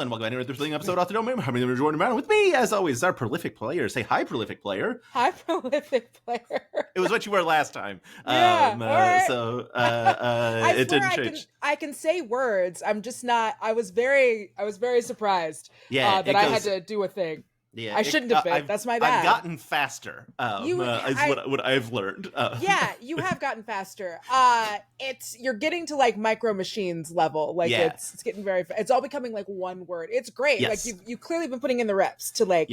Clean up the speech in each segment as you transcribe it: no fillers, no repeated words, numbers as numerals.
and welcome to the thrilling episode of the Domain. I'm Jordan Brown. With me, as always, our prolific player. Say hi, prolific player. Hi, prolific player. It was what you were last time. Yeah, all right. So I it didn't change. I can say words. I'm just not. I was very surprised. That I had to do a thing. Yeah, I shouldn't have been. That's my bad. I've gotten faster. Is what I've learned. Yeah, you have gotten faster. You're getting to like Micro Machines level. Like it's getting very. It's all becoming like one word. It's great. Yes. Like you've clearly been putting in the reps to like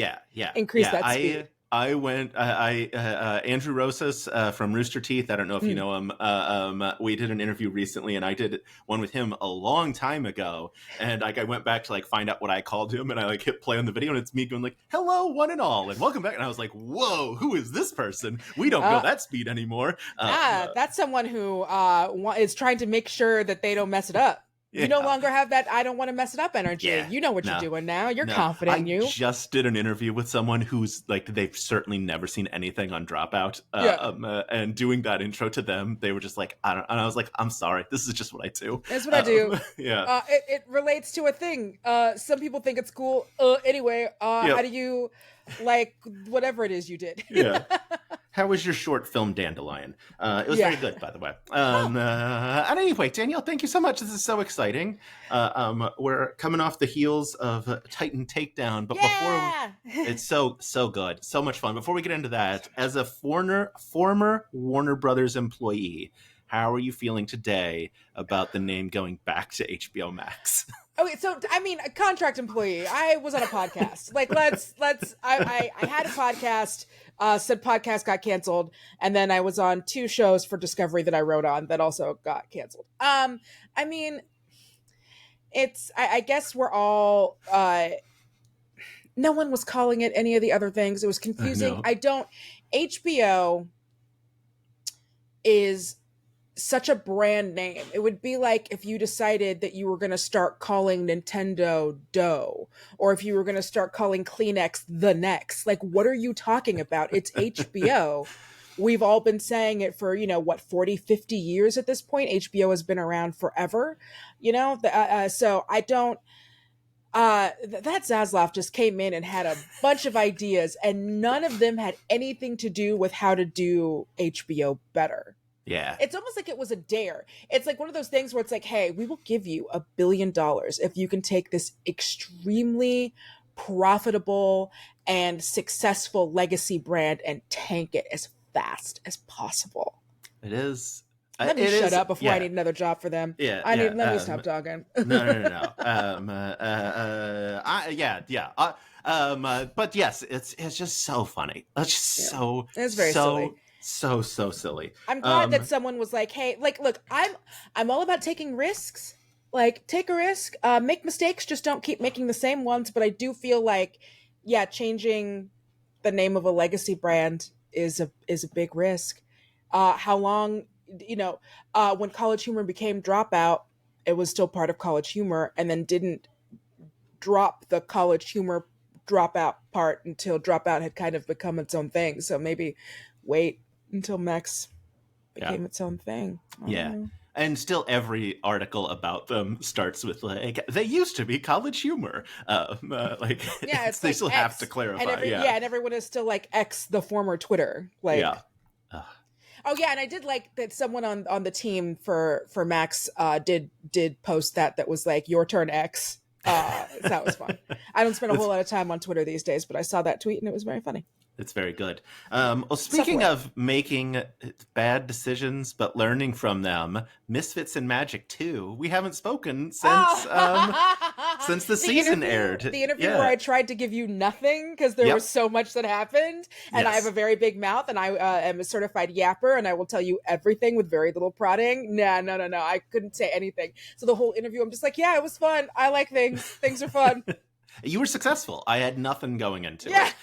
increase that speed. I went. Andrew Rosas from Rooster Teeth. I don't know if you know him. We did an interview recently, and I did one with him a long time ago. And like, I went back to like find out what I called him, and I like hit play on the video, and it's me going like, "Hello, one and all, and welcome back." And I was like, "Whoa, who is this person? We don't go that speed anymore." That's someone who is trying to make sure that they don't mess it up. You no longer have that I don't want to mess it up energy. Yeah, you know what you're doing now. You're confident in you. I just did an interview with someone who's like, they've certainly never seen anything on Dropout. And doing that intro to them, they were just like, I don't, and I was like, I'm sorry. This is just what I do. That's what I do. Yeah. It relates to a thing. Some people think it's cool. Anyway, how do you like whatever it is you did? Yeah. How was your short film Dandelion? It was very good, by the way. And anyway, Danielle, thank you so much. This is so exciting. We're coming off the heels of Titan Takedown, but before it's so good, so much fun. Before we get into that, as a former Warner Brothers employee, how are you feeling today about the name going back to HBO Max? Okay, so I mean, a contract employee. I was on a podcast. Like, I had a podcast. Said podcast got canceled, and then I was on 2 shows for Discovery that I wrote on that also got canceled. I mean, I guess we're all. No one was calling it any of the other things. It was confusing. No. HBO is such a brand name. It would be like if you decided that you were going to start calling Nintendo Dough, or if you were going to start calling Kleenex the Next. Like, what are you talking about? It's HBO. We've all been saying it for, 40, 50 years at this point. HBO has been around forever, so I don't, that Zaslav just came in and had a bunch of ideas, and none of them had anything to do with how to do HBO better. Yeah. It's almost like it was a dare. It's like one of those things where it's like, hey, we will give you $1 billion if you can take this extremely profitable and successful legacy brand and tank it as fast as possible. It is. Let me shut up before I need another job for them. Yeah. Let me stop talking. No. But yes, it's just so funny. It's just it's very silly. So silly. I'm glad that someone was like, hey, like, look, I'm all about taking risks. Like, take a risk, make mistakes, just don't keep making the same ones. But I do feel like, changing the name of a legacy brand is a big risk. How long, when College Humor became Dropout, it was still part of College Humor, and then didn't drop the College Humor Dropout part until Dropout had kind of become its own thing. So maybe wait until Max became its own thing. Yeah. And still every article about them starts with like, they used to be College Humor. It's they still X, have to clarify. And everyone is still like X, the former Twitter. Like, oh yeah, and I did like that someone on the team for Max did post that was like, your turn X. That was fun. I don't spend a whole lot of time on Twitter these days, but I saw that tweet and it was very funny. It's very good. Well, speaking of making bad decisions but learning from them, Misfits and Magic 2, we haven't spoken since the season aired. The interview where I tried to give you nothing because there was so much that happened, and I have a very big mouth, and I am a certified yapper, and I will tell you everything with very little prodding. No. I couldn't say anything. So the whole interview, I'm just like, yeah, it was fun. I like things. Things are fun. You were successful. I had nothing going into it.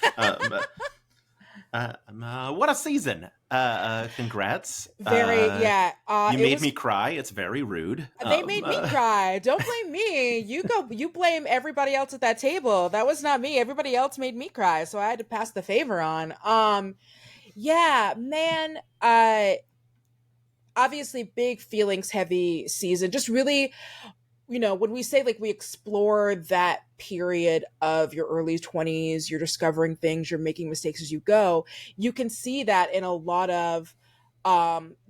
What a season. Congrats. You made me cry. It's very rude. They made me cry. Don't blame me. You blame everybody else at that table. That was not me. Everybody else made me cry, so I had to pass the favor on. Obviously big feelings heavy season. Just really when we say like we explore that period of your early 20s, you're discovering things, you're making mistakes as you go, you can see that in a lot of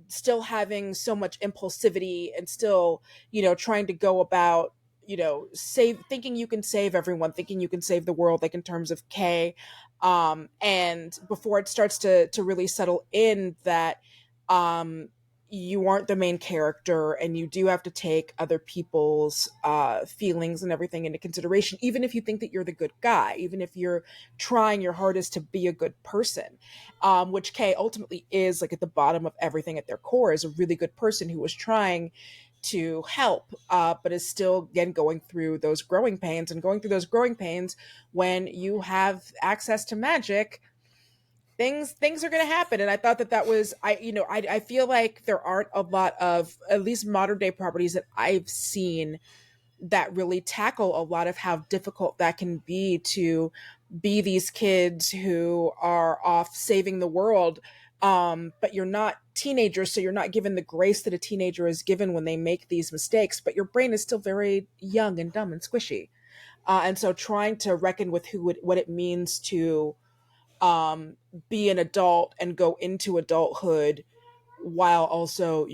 still having so much impulsivity and still, trying to go about, thinking you can save everyone, thinking you can save the world, like in terms of Kay. And before it starts to really settle in that um you aren't the main character and you do have to take other people's feelings and everything into consideration, even if you think that you're the good guy, even if you're trying your hardest to be a good person, which Kay ultimately is, like at the bottom of everything at their core, is a really good person who was trying to help, but is still, again, going through those growing pains. And going through those growing pains, when you have access to magic, things are going to happen. And I thought that was, I feel like there aren't a lot of, at least modern day properties that I've seen, that really tackle a lot of how difficult that can be to be these kids who are off saving the world. But you're not teenagers, so you're not given the grace that a teenager is given when they make these mistakes, but your brain is still very young and dumb and squishy. And so trying to reckon with what it means to be an adult and go into adulthood, while also,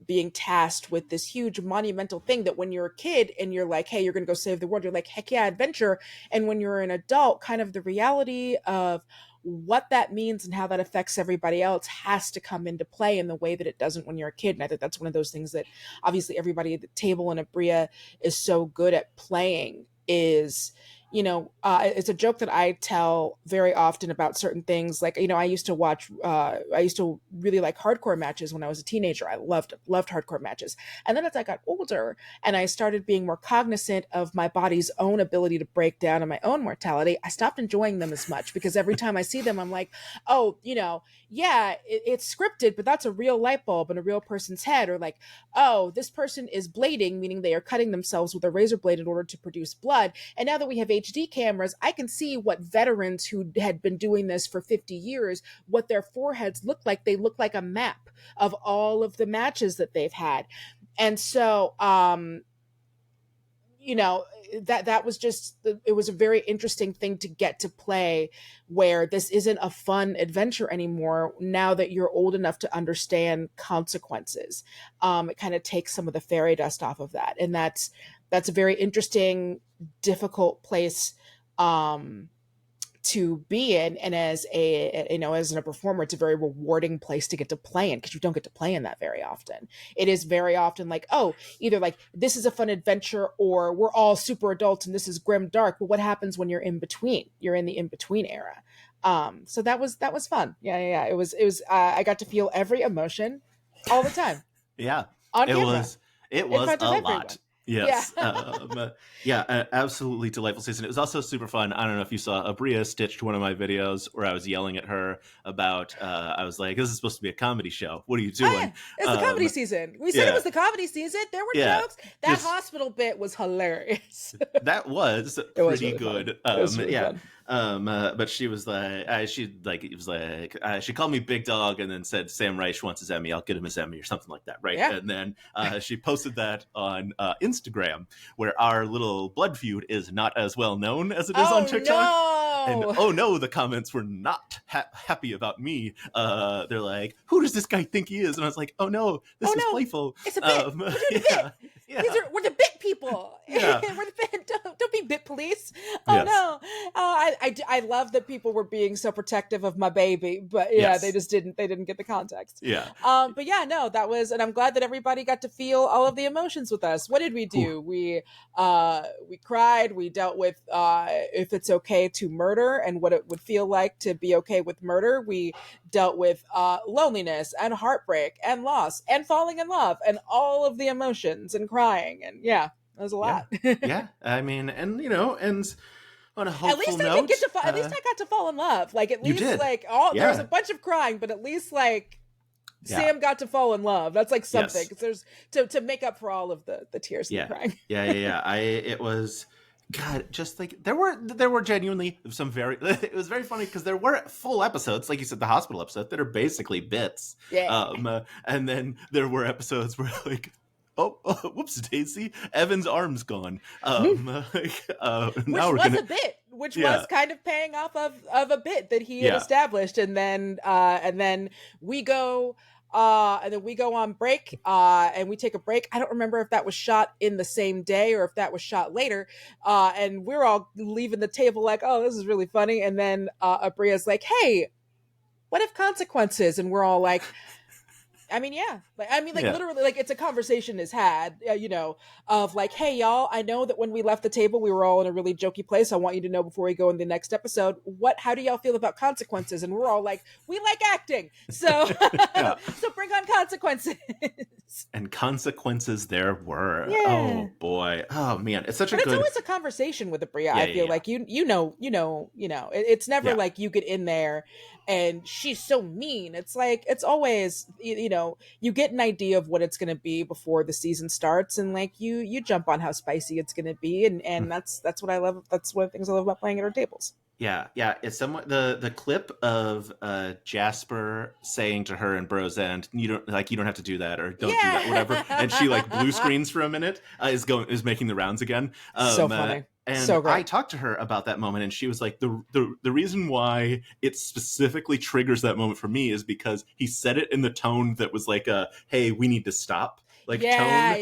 being tasked with this huge monumental thing that when you're a kid and you're like, hey, you're going to go save the world, you're like, heck yeah, adventure. And when you're an adult, kind of the reality of what that means and how that affects everybody else has to come into play in the way that it doesn't when you're a kid. And I think that's one of those things that obviously everybody at the table in Abria is so good at playing, is, it's a joke that I tell very often about certain things. Like, I used to really like hardcore matches when I was a teenager. I loved hardcore matches. And then as I got older and I started being more cognizant of my body's own ability to break down and my own mortality, I stopped enjoying them as much, because every time I see them, I'm like, oh, yeah, it's scripted, but that's a real light bulb in a real person's head. Or like, oh, this person is blading, meaning they are cutting themselves with a razor blade in order to produce blood. And now that we have HD cameras, I can see what veterans who had been doing this for 50 years, what their foreheads look like. They look like a map of all of the matches that they've had. And so, that was just, it was a very interesting thing to get to play, where this isn't a fun adventure anymore now that you're old enough to understand consequences. It kind of takes some of the fairy dust off of that, and that's a very interesting, difficult place to be in. And as a performer, it's a very rewarding place to get to play in, because you don't get to play in that very often. It is very often like, oh, either like this is a fun adventure, or we're all super adults and this is grim dark. But what happens when you're in between? You're in the in between era. So that was fun. Yeah. It was I got to feel every emotion all the time. Yeah, on it camera, was in front of a everyone. lot. Yes. Yeah. Absolutely delightful season. It was also super fun. I don't know if you saw, Abria stitched one of my videos where I was yelling at her about, I was like, this is supposed to be a comedy show. What are you doing? It's the comedy season. We said it was the comedy season. There were jokes. That hospital bit was hilarious. That was pretty really good. It was really fun. But she was like, she called me Big Dog and then said, Sam Reich wants his Emmy. I'll get him his Emmy, or something like that, right? Yeah. And then she posted that on Instagram, where our little blood feud is not as well known as it is on TikTok. No! And oh no, the comments were not happy about me. They're like, who does this guy think he is? And I was like, oh no, this is playful. It's a bit. We're doing a bit. We're the bit people. Yeah. We're the bit. Don't be bit police. Oh yes. No. I love that people were being so protective of my baby, but yeah, they just didn't get the context. Yeah. But yeah, no, that was, and I'm glad that everybody got to feel all of the emotions with us. What did we do? Ooh. We cried. We dealt with if it's okay to murder and what it would feel like to be okay with murder. We dealt with loneliness and heartbreak and loss and falling in love and all of the emotions and crying, and yeah, that was a lot. Yeah. I mean, and and on a hopeful note, at least I got to fall in love. Like, at least like there was a bunch of crying, but at least like Sam got to fall in love. That's like something, because there's to make up for all of the tears and the crying. It was, God, just like there were genuinely some it was very funny, because there were full episodes, like you said, the hospital episode, that are basically bits. Yeah. And then there were episodes where like oh, whoops, Daisy, Evan's arm's gone. Which Now we're was gonna, a bit, which yeah, was kind of paying off of a bit that he had yeah. established, and then we go on break, and we take a break. I don't remember if that was shot in the same day or if that was shot later. And we're all leaving the table like, oh, this is really funny. And then Abria's like, hey, what if consequences? And we're all like, I mean, yeah. Like Yeah. literally, like it's a conversation is had, of like, hey, y'all, I know that when we left the table, we were all in a really jokey place. I want you to know before we go in the next episode, how do y'all feel about consequences? And we're all like, we like acting, so Yeah. so bring on consequences. And consequences there were. Yeah. Oh boy. Oh man, it's such a But it's good. always a conversation with Abria. Yeah, I yeah, feel yeah, like it's never yeah. like you get in there and she's so mean. It's like it's always you get an idea of what it's going to be before the season starts, and like you jump on how spicy it's going to be, and that's what I love. That's one of the things I love about playing at our tables. Yeah, yeah. It's somewhat the clip of Jasper saying to her in Bros End, you don't have to do that, or don't do that, whatever. And she like blue Yeah. screens for a minute, is making the rounds again. So funny. And So I great. talked to her about that moment, and she was like, the reason why it specifically triggers that moment for me is because he said it in the tone that was like a, hey, we need to stop, like Yeah, tone.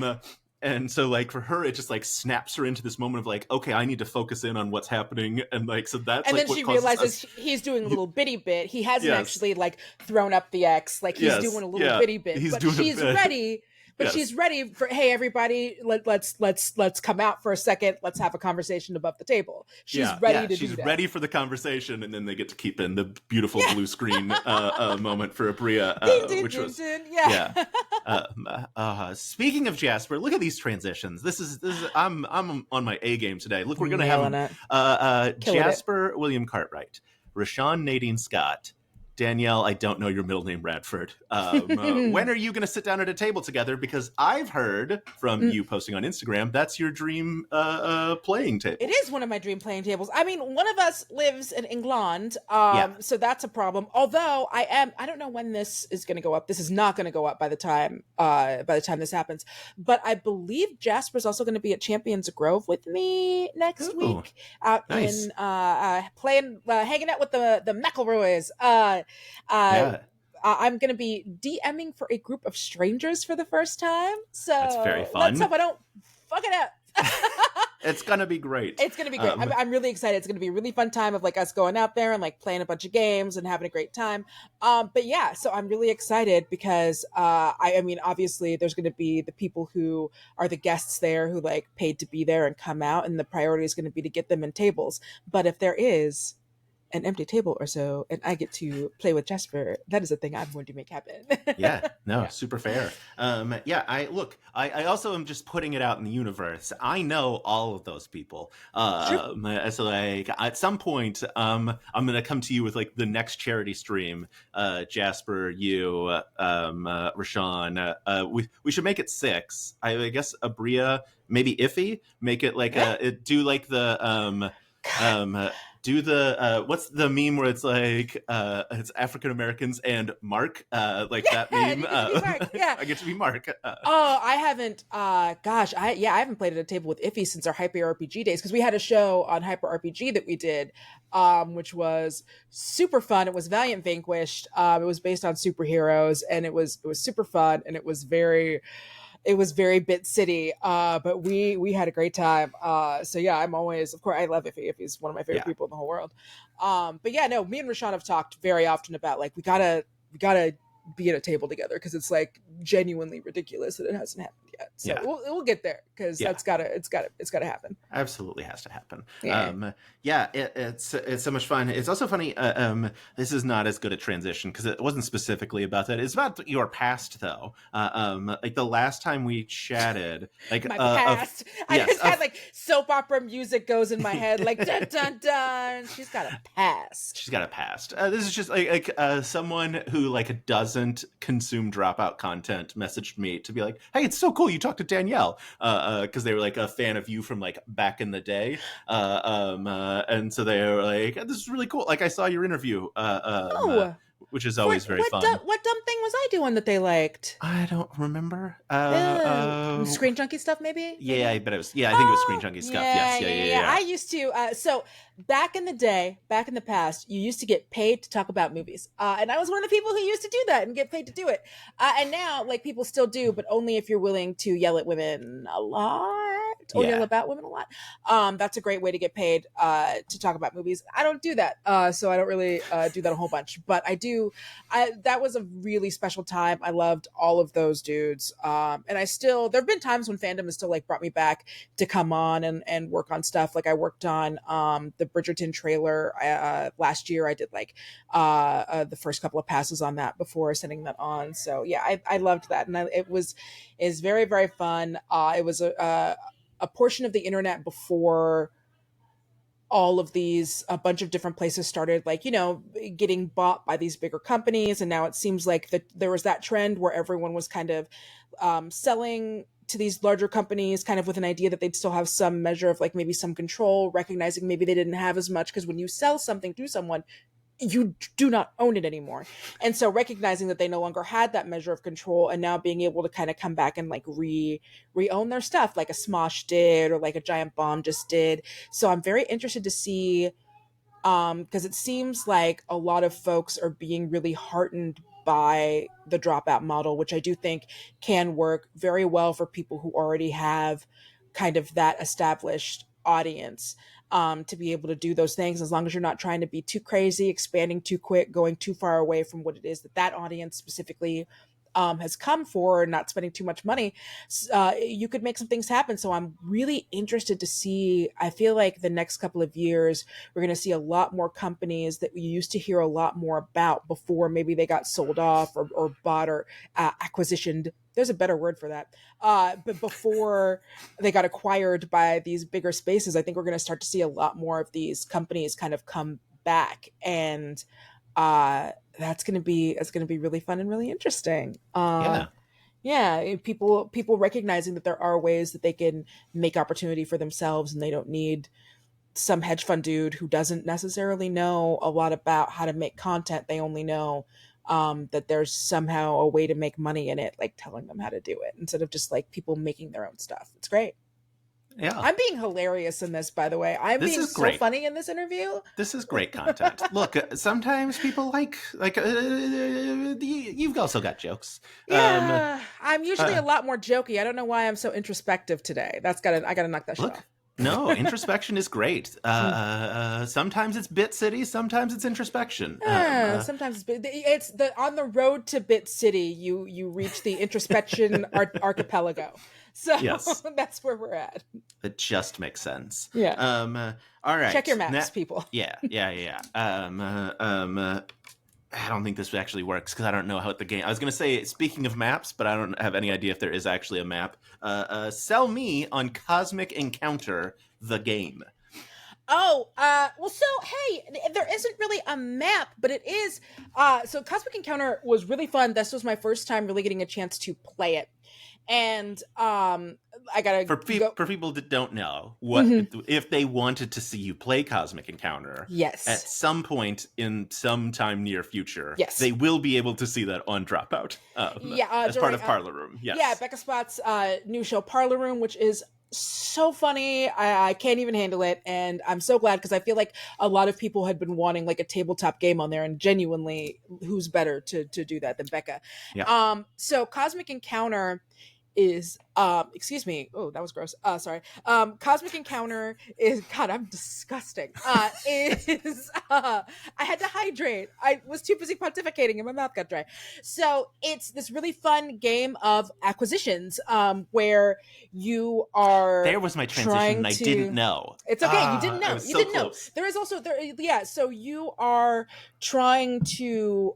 yeah. And so like for her, it just like snaps her into this moment of like, okay, I need to focus in on what's happening. And like, so that's And like then what she causes realizes us. he's doing a little bitty bit. He hasn't Yes. actually like thrown up the X. Like he's Yes. doing a little Yeah. bitty bit. He's But doing a she's bit. ready. But Yes. she's ready for, hey everybody, let's come out for a second. Let's have a conversation above the table. She's ready to she's do that. ready for the conversation, and then they get to keep in the beautiful Yeah. blue screen moment for Abria, Din, din, which din, was din. Yeah. speaking of Jasper, look at these transitions. This is I'm on my A game today. Look, we're gonna Nailing have it. Killing it. Jasper William Cartwright, Rashawn Nadine Scott, Danielle, I don't know your middle name, Radford. When are you going to sit down at a table together? Because I've heard from you posting on Instagram that's your dream playing table. It is one of my dream playing tables. I mean, one of us lives in England, Yeah. so that's a problem. Although I don't know when this is going to go up. This is not going to go up by the time this happens. But I believe Jasper's also going to be at Champions Grove with me next week, out nice. in playing, hanging out with the McElroys. Yeah. I'm going to be DMing for a group of strangers for the first time. So That's very fun. let's hope I don't fuck it up. It's gonna be great. It's gonna be great. I'm really excited. It's gonna be a really fun time of like us going out there and like playing a bunch of games and having a great time. But yeah, so I'm really excited because I mean, obviously there's gonna be the people who are the guests there who like paid to be there and come out, and the priority is gonna be to get them in tables. But if there is an empty table or so and I get to play with Jasper, that is a thing I'm going to make happen. Super fair. I also am just putting it out in the universe. I know all of those people. So like at some point, I'm gonna come to you with like the next charity stream. Jasper, you, Rashawn. We should make it 6. I guess Abria, maybe Iffy. Make it like do like the do the what's the meme where it's like it's African Americans and Mark, like that meme. I get to be Mark. I haven't I haven't played at a table with Iffy since our Hyper RPG days, because we had a show on Hyper RPG that we did, which was super fun. It was Valiant Vanquished. It was based on superheroes, and it was super fun, and it was very Bit City, but we had a great time. So yeah, I'm always, of course, I love Iffy. Iffy's one of my favorite people in the whole world. But yeah, no, me and Rashawn have talked very often about like we gotta be at a table together, because it's like genuinely ridiculous that it hasn't happened yet. So we'll get there, because it's gotta happen. Absolutely has to happen. It's so much fun. It's also funny. This is not as good a transition because it wasn't specifically about that. It's about your past, though. Like the last time we chatted, like my past. I just had like soap opera music goes in my head, like dun dun dun. She's got a past. This is just like someone who like doesn't consume Dropout content messaged me to be like, hey, it's so cool you talked to Danielle, because they were like a fan of you from like back in the day, and so they were like, this is really cool, like I saw your interview which is always very fun. What dumb thing was I doing that they liked? I don't remember. Screen Junkie stuff, maybe? Yeah, I bet it was. Yeah, I think it was Screen Junkie stuff. Yes, yeah. I used to. So back in the day, back in the past, you used to get paid to talk about movies, and I was one of the people who used to do that and get paid to do it. And now, like, people still do, but only if you're willing to yell at women a lot or yell about women a lot. That's a great way to get paid to talk about movies. I don't do that, so I don't really do that a whole bunch, but I do. That was a really special time. I loved all of those dudes, and I still. There have been times when Fandom has still like brought me back to come on and work on stuff. Like I worked on the Bridgerton trailer last year. I did like the first couple of passes on that before sending that on. So yeah, I loved that, and is very, very fun. It was a portion of the internet before all of these, a bunch of different places started like, getting bought by these bigger companies. And now it seems like that there was that trend where everyone was kind of selling to these larger companies kind of with an idea that they'd still have some measure of like maybe some control, recognizing maybe they didn't have as much, because when you sell something to someone, you do not own it anymore. And so recognizing that they no longer had that measure of control, and now being able to kind of come back and like re-own their stuff like a Smosh did, or like a Giant Bomb just did. So I'm very interested to see, because it seems like a lot of folks are being really heartened by the dropout model, which I do think can work very well for people who already have kind of that established audience, to be able to do those things, as long as you're not trying to be too crazy, expanding too quick, going too far away from what it is that audience specifically has come for, and not spending too much money. You could make some things happen. So I'm really interested to see. I feel like the next couple of years, we're going to see a lot more companies that we used to hear a lot more about before maybe they got sold off or bought or acquisitioned. There's a better word for that. But before they got acquired by these bigger spaces, I think we're going to start to see a lot more of these companies kind of come back, and it's going to be really fun and really interesting. People recognizing that there are ways that they can make opportunity for themselves, and they don't need some hedge fund dude who doesn't necessarily know a lot about how to make content. They only know that there's somehow a way to make money in it, like telling them how to do it, instead of just like people making their own stuff. It's great. Yeah, I'm being hilarious in this, by the way. I'm being so funny in this interview. This is great content. Look, sometimes people you've also got jokes. Yeah, I'm usually a lot more jokey. I don't know why I'm so introspective today. I gotta knock that shit off. No, introspection is great. Sometimes it's Bit City, sometimes it's introspection. Sometimes it's on the road to Bit City. You reach the introspection archipelago. So yes. That's where we're at. It just makes sense. Yeah. All right. Check your maps, people. Yeah. I don't think this actually works because I don't know how the game. I was going to say, speaking of maps, but I don't have any idea if there is actually a map. Sell me on Cosmic Encounter, the game. Oh, well, so, hey, there isn't really a map, but it is. So Cosmic Encounter was really fun. This was my first time really getting a chance to play it. And I gotta for people that don't know what if they wanted to see you play Cosmic Encounter, yes, at some point in some time near future, yes, they will be able to see that on Dropout. As part of Parlor Room. Yes, yeah, Becca Spot's new show Parlor Room, which is so funny. I can't even handle it, and I'm so glad, because I feel like a lot of people had been wanting like a tabletop game on there, and genuinely, who's better to do that than Becca? Yeah. So Cosmic Encounter is excuse me, oh, that was gross, sorry. Cosmic Encounter is, God, I'm disgusting. Is I had to hydrate. I was too busy pontificating and my mouth got dry. So it's this really fun game of acquisitions, where you are, there was my transition and I didn't know. It's okay, you didn't know. You didn't know. There is also so you are trying to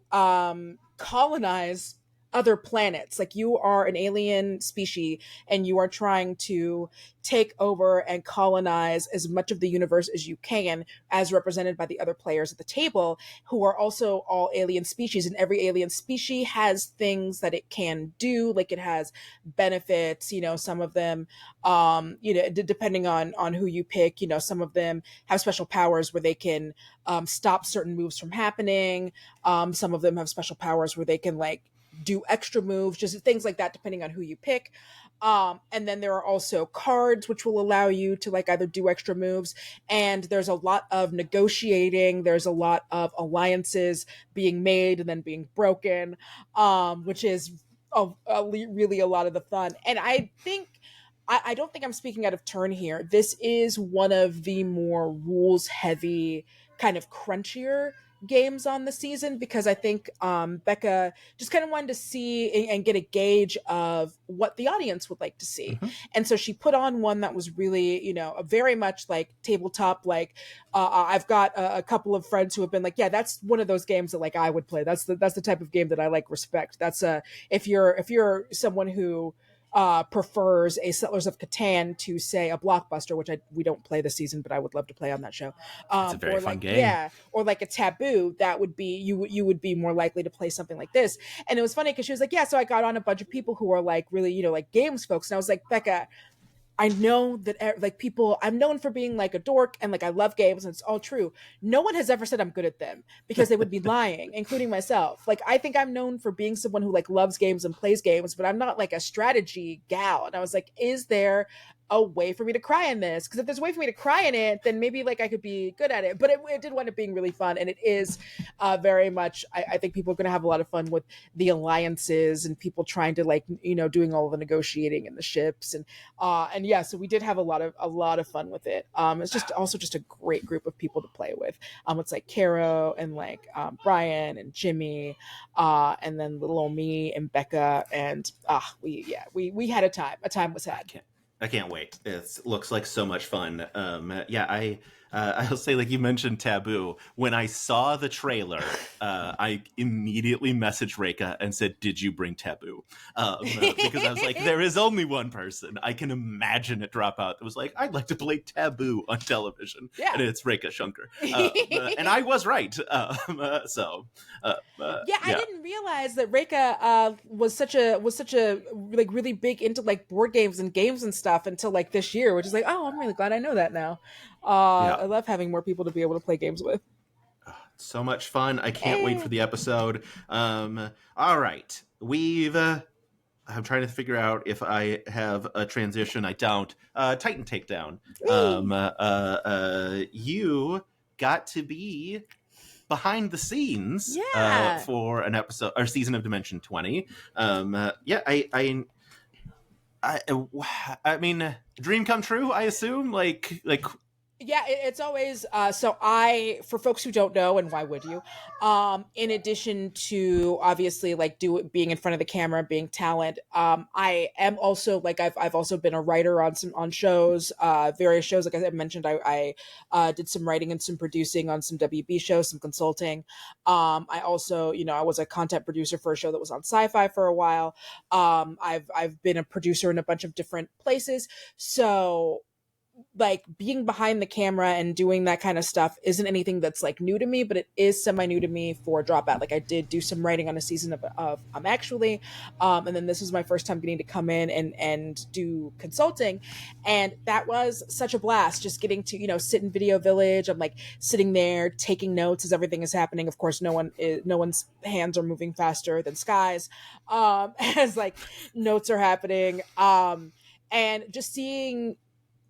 colonize other planets. Like you are an alien species and you are trying to take over and colonize as much of the universe as you can, as represented by the other players at the table, who are also all alien species. And every alien species has things that it can do, like it has benefits, some of them, depending on who you pick, some of them have special powers where they can stop certain moves from happening. Some of them have special powers where they can like do extra moves, just things like that, depending on who you pick. And then there are also cards which will allow you to like either do extra moves. And there's a lot of negotiating. There's a lot of alliances being made and then being broken, which is really a lot of the fun. And I think I don't think I'm speaking out of turn here. This is one of the more rules heavy, kind of crunchier games on the season, because I think Becca just kind of wanted to see and get a gauge of what the audience would like to see. Mm-hmm. And so she put on one that was really, a very much like tabletop. Like I've got a couple of friends who have been like, yeah, that's one of those games that like I would play. That's the type of game that I like respect. That's if you're someone who prefers a Settlers of Catan to say a Blockbuster, which we don't play this season, but I would love to play on that show. It's a very or fun like, game. Yeah, or like a Taboo, that would be you would be more likely to play something like this. And it was funny because she was like, yeah, so I got on a bunch of people who are like really, like games folks, and I was like, Becca, I know that like people, I'm known for being like a dork and like I love games and it's all true. No one has ever said I'm good at them because they would be lying, including myself. Like I think I'm known for being someone who like loves games and plays games, but I'm not like a strategy gal. And I was like, is there a way for me to cry in this? Because if there's a way for me to cry in it, then maybe like I could be good at it. But it did wind up being really fun, and it is very much. I think people are going to have a lot of fun with the alliances and people trying to like doing all the negotiating and the ships and yeah. So we did have a lot of fun with it. It's just also just a great group of people to play with. It's like Caro and like Brian and Jimmy, and then little old me and Becca, and we had a time. A time was had. I can't wait. It looks like so much fun. I'll say, like you mentioned Taboo. When I saw the trailer, I immediately messaged Reka and said, did you bring Taboo? Because I was like, there is only one person. I can imagine it drop out. It was like, I'd like to play Taboo on television. Yeah. And it's Reka Shunker. And I was right. I didn't realize that Reka was such a like really big into like board games and games and stuff until like this year, which is like, oh, I'm really glad I know that now. I love having more people to be able to play games with. So much fun. I can't wait for the episode. All right. I'm trying to figure out if I have a transition. I don't. Titan Takedown. You got to be behind the scenes for an episode or season of Dimension 20. I mean, dream come true, I assume. Like Yeah, it's always so for folks who don't know, and why would you, in addition to obviously like being in front of the camera, being talent, I am also like I've also been a writer on shows, various shows. Like I mentioned, I did some writing and some producing on some WB shows, some consulting. I also, I was a content producer for a show that was on Sci-Fi for a while. I've been a producer in a bunch of different places, so like being behind the camera and doing that kind of stuff isn't anything that's like new to me, but it is semi new to me for Dropout. Like I did do some writing on a season of Actually, and then this was my first time getting to come in and do consulting, and that was such a blast. Just getting to sit in Video Village. I'm like sitting there taking notes as everything is happening. Of course, no one's hands are moving faster than Sky's as like notes are happening, and just seeing.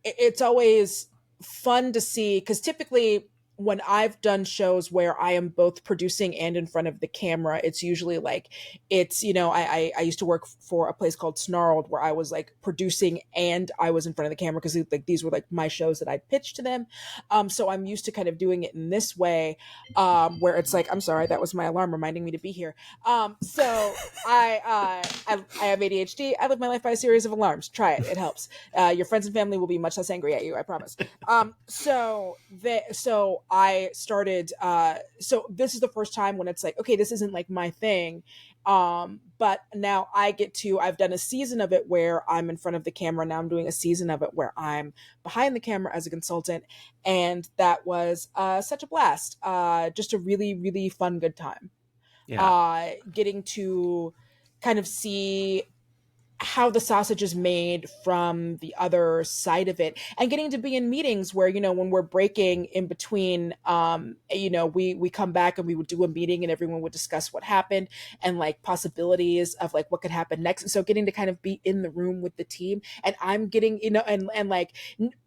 It's always fun to see, because typically when I've done shows where I am both producing and in front of the camera, it's usually like I used to work for a place called Snarled, where I was like producing and I was in front of the camera, because like these were like my shows that I'd pitched to them. So I'm used to kind of doing it in this way, where it's like, I'm sorry, that was my alarm reminding me to be here. So I have ADHD. I live my life by a series of alarms. Try it; it helps. Your friends and family will be much less angry at you, I promise. So I started. So this is the first time when it's like, okay, this isn't like my thing, But now I've done a season of it where I'm in front of the camera. Now I'm doing a season of it where I'm behind the camera as a consultant. And that was such a blast. Just a really, really fun, good time. Getting to kind of see how the sausage is made from the other side of it, and getting to be in meetings where, when we're breaking in between, we come back and we would do a meeting and everyone would discuss what happened and like possibilities of like what could happen next. And so getting to kind of be in the room with the team, and I'm getting, and like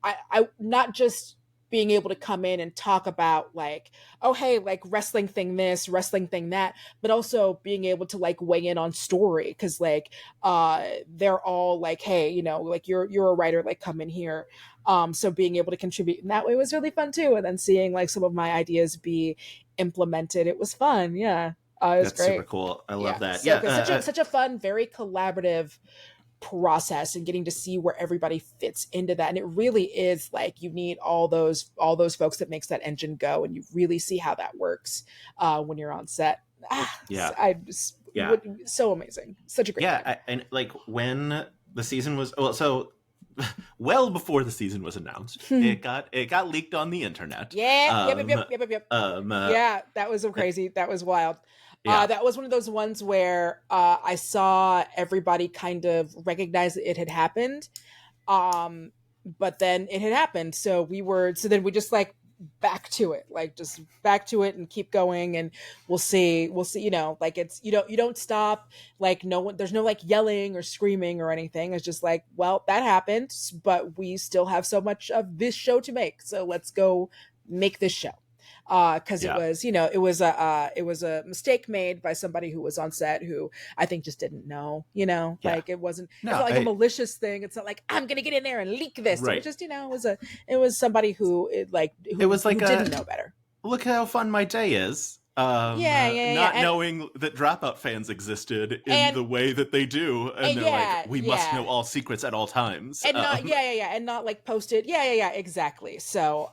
I not just being able to come in and talk about like, oh hey, like wrestling thing this, wrestling thing that, but also being able to like weigh in on story, because like they're all like, hey, like you're a writer, like come in here. So being able to contribute in that way was really fun too, and then seeing like some of my ideas be implemented, it was fun. Yeah. It was That's great. super cool. I love that. So such a fun, very collaborative process, and getting to see where everybody fits into that. And it really is like you need all those folks that makes that engine go, and you really see how that works when you're on set. So amazing. Such a great time. And like when the season was well before the season was announced, it got leaked on the internet. Yep. That was crazy. That was wild. That was one of those ones where I saw everybody kind of recognize that it had happened, but then it had happened. So then we just like back to it, and keep going, and we'll see. Like it's you don't stop. Like no one, there's no like yelling or screaming or anything. It's just like, well, that happened, but we still have so much of this show to make. So let's go make this show. Because it was a mistake made by somebody who was on set who I think just didn't know, like it wasn't, it's not like a malicious thing. It's not like I'm gonna get in there and leak this. Right. It was just, it was somebody who didn't know better. Look how fun my day is. Not knowing that Dropout fans existed in the way that they do, and they're like, we must know all secrets at all times, and and not like posted, exactly. So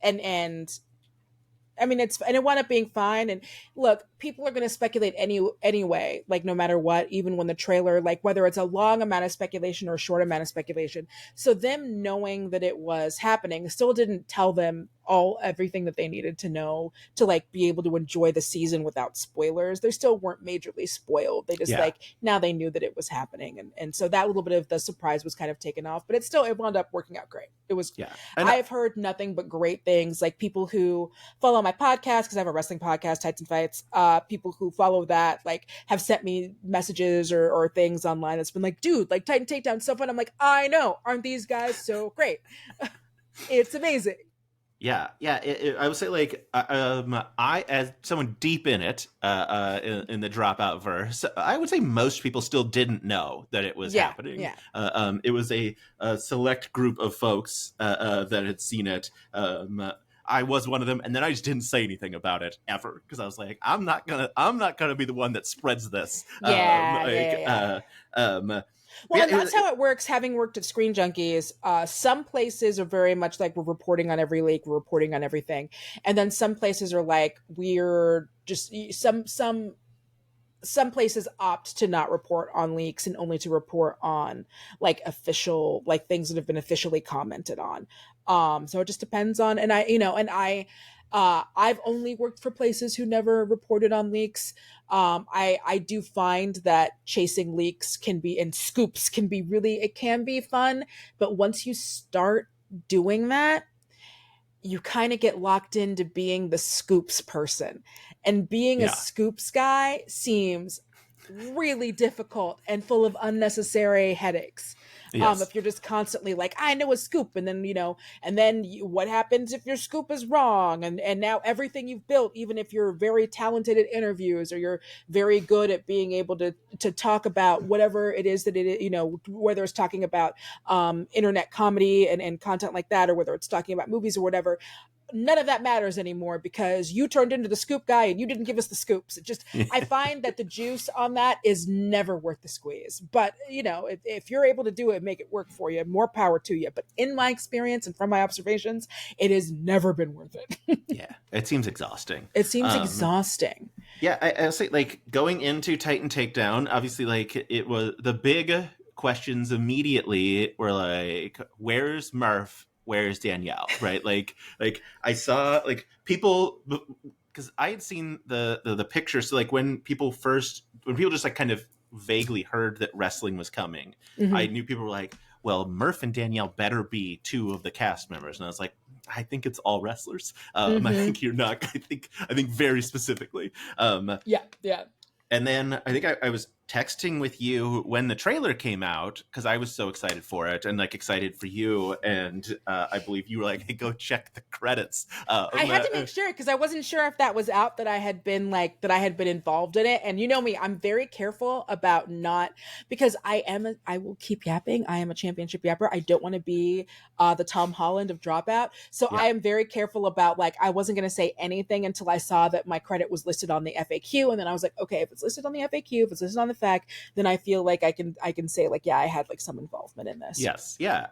and I mean, it wound up being fine. And look, people are going to speculate anyway, like no matter what, even when the trailer, like whether it's a long amount of speculation or a short amount of speculation. So them knowing that it was happening still didn't tell them everything that they needed to know to like be able to enjoy the season without spoilers. They still weren't majorly spoiled. They just now they knew that it was happening. And so that little bit of the surprise was kind of taken off, but it wound up working out great. It was, I've heard nothing but great things. Like people who follow my podcast, because I have a wrestling podcast, Titan Fights, people who follow that, like have sent me messages or things online that's been like, dude, like Titan Takedown, so fun. I'm like, I know, aren't these guys so great? It's amazing. I would say like I, as someone deep in it, in the Dropout verse, I would say most people still didn't know that it was happening. It was a select group of folks that had seen it. I was one of them, and then I just didn't say anything about it ever, because I was like, I'm not gonna be the one that spreads this. Well, and that's how it works. Having worked at Screen Junkies, some places are very much like, we're reporting on every leak, we're reporting on everything, and then some places are like, we're just some places opt to not report on leaks and only to report on like official, like things that have been officially commented on. So it just depends on, and I've only worked for places who never reported on leaks. I do find that chasing leaks and scoops can be fun, but once you start doing that, you kind of get locked into being the scoops person, and being a scoops guy seems really difficult and full of unnecessary headaches. If you're just constantly like, I know a scoop, and then what happens if your scoop is wrong, and now everything you've built, even if you're very talented at interviews, or you're very good at being able to talk about whatever it is that it is, whether it's talking about internet comedy and content like that, or whether it's talking about movies or whatever, none of that matters anymore, because you turned into the scoop guy and you didn't give us the scoops. It just, I find that the juice on that is never worth the squeeze. But, if you're able to do it, make it work for you, more power to you. But in my experience and from my observations, it has never been worth it. It seems exhausting. It seems exhausting. Yeah, I'll say like going into Titan Takedown, obviously like it was the big questions immediately were like, where's Murf? Where's Danielle? Right? Like I saw like people because I had seen the pictures. So like when people just like kind of vaguely heard that wrestling was coming, I Mm-hmm. knew people were like, well, Murf and Danielle better be two of the cast members. And I was like, I think it's all wrestlers. I Mm-hmm. think you're not. I think very specifically. Yeah, yeah. And then I think I was texting with you when the trailer came out because I was so excited for it and like excited for you. And I believe you were like, "Hey, go check the credits." I had to make sure because I wasn't sure if that was out that I had been involved in it. And you know me, I'm very careful about not because I will keep yapping. I am a championship yapper. I don't want to be the Tom Holland of Dropout. So Yeah. I am very careful about like I wasn't going to say anything until I saw that my credit was listed on the FAQ, and then I was like, okay, if it's listed on the FAQ, if it's listed on the fact, then I feel like I can say like yeah, I had like some involvement in this. Yes, yeah,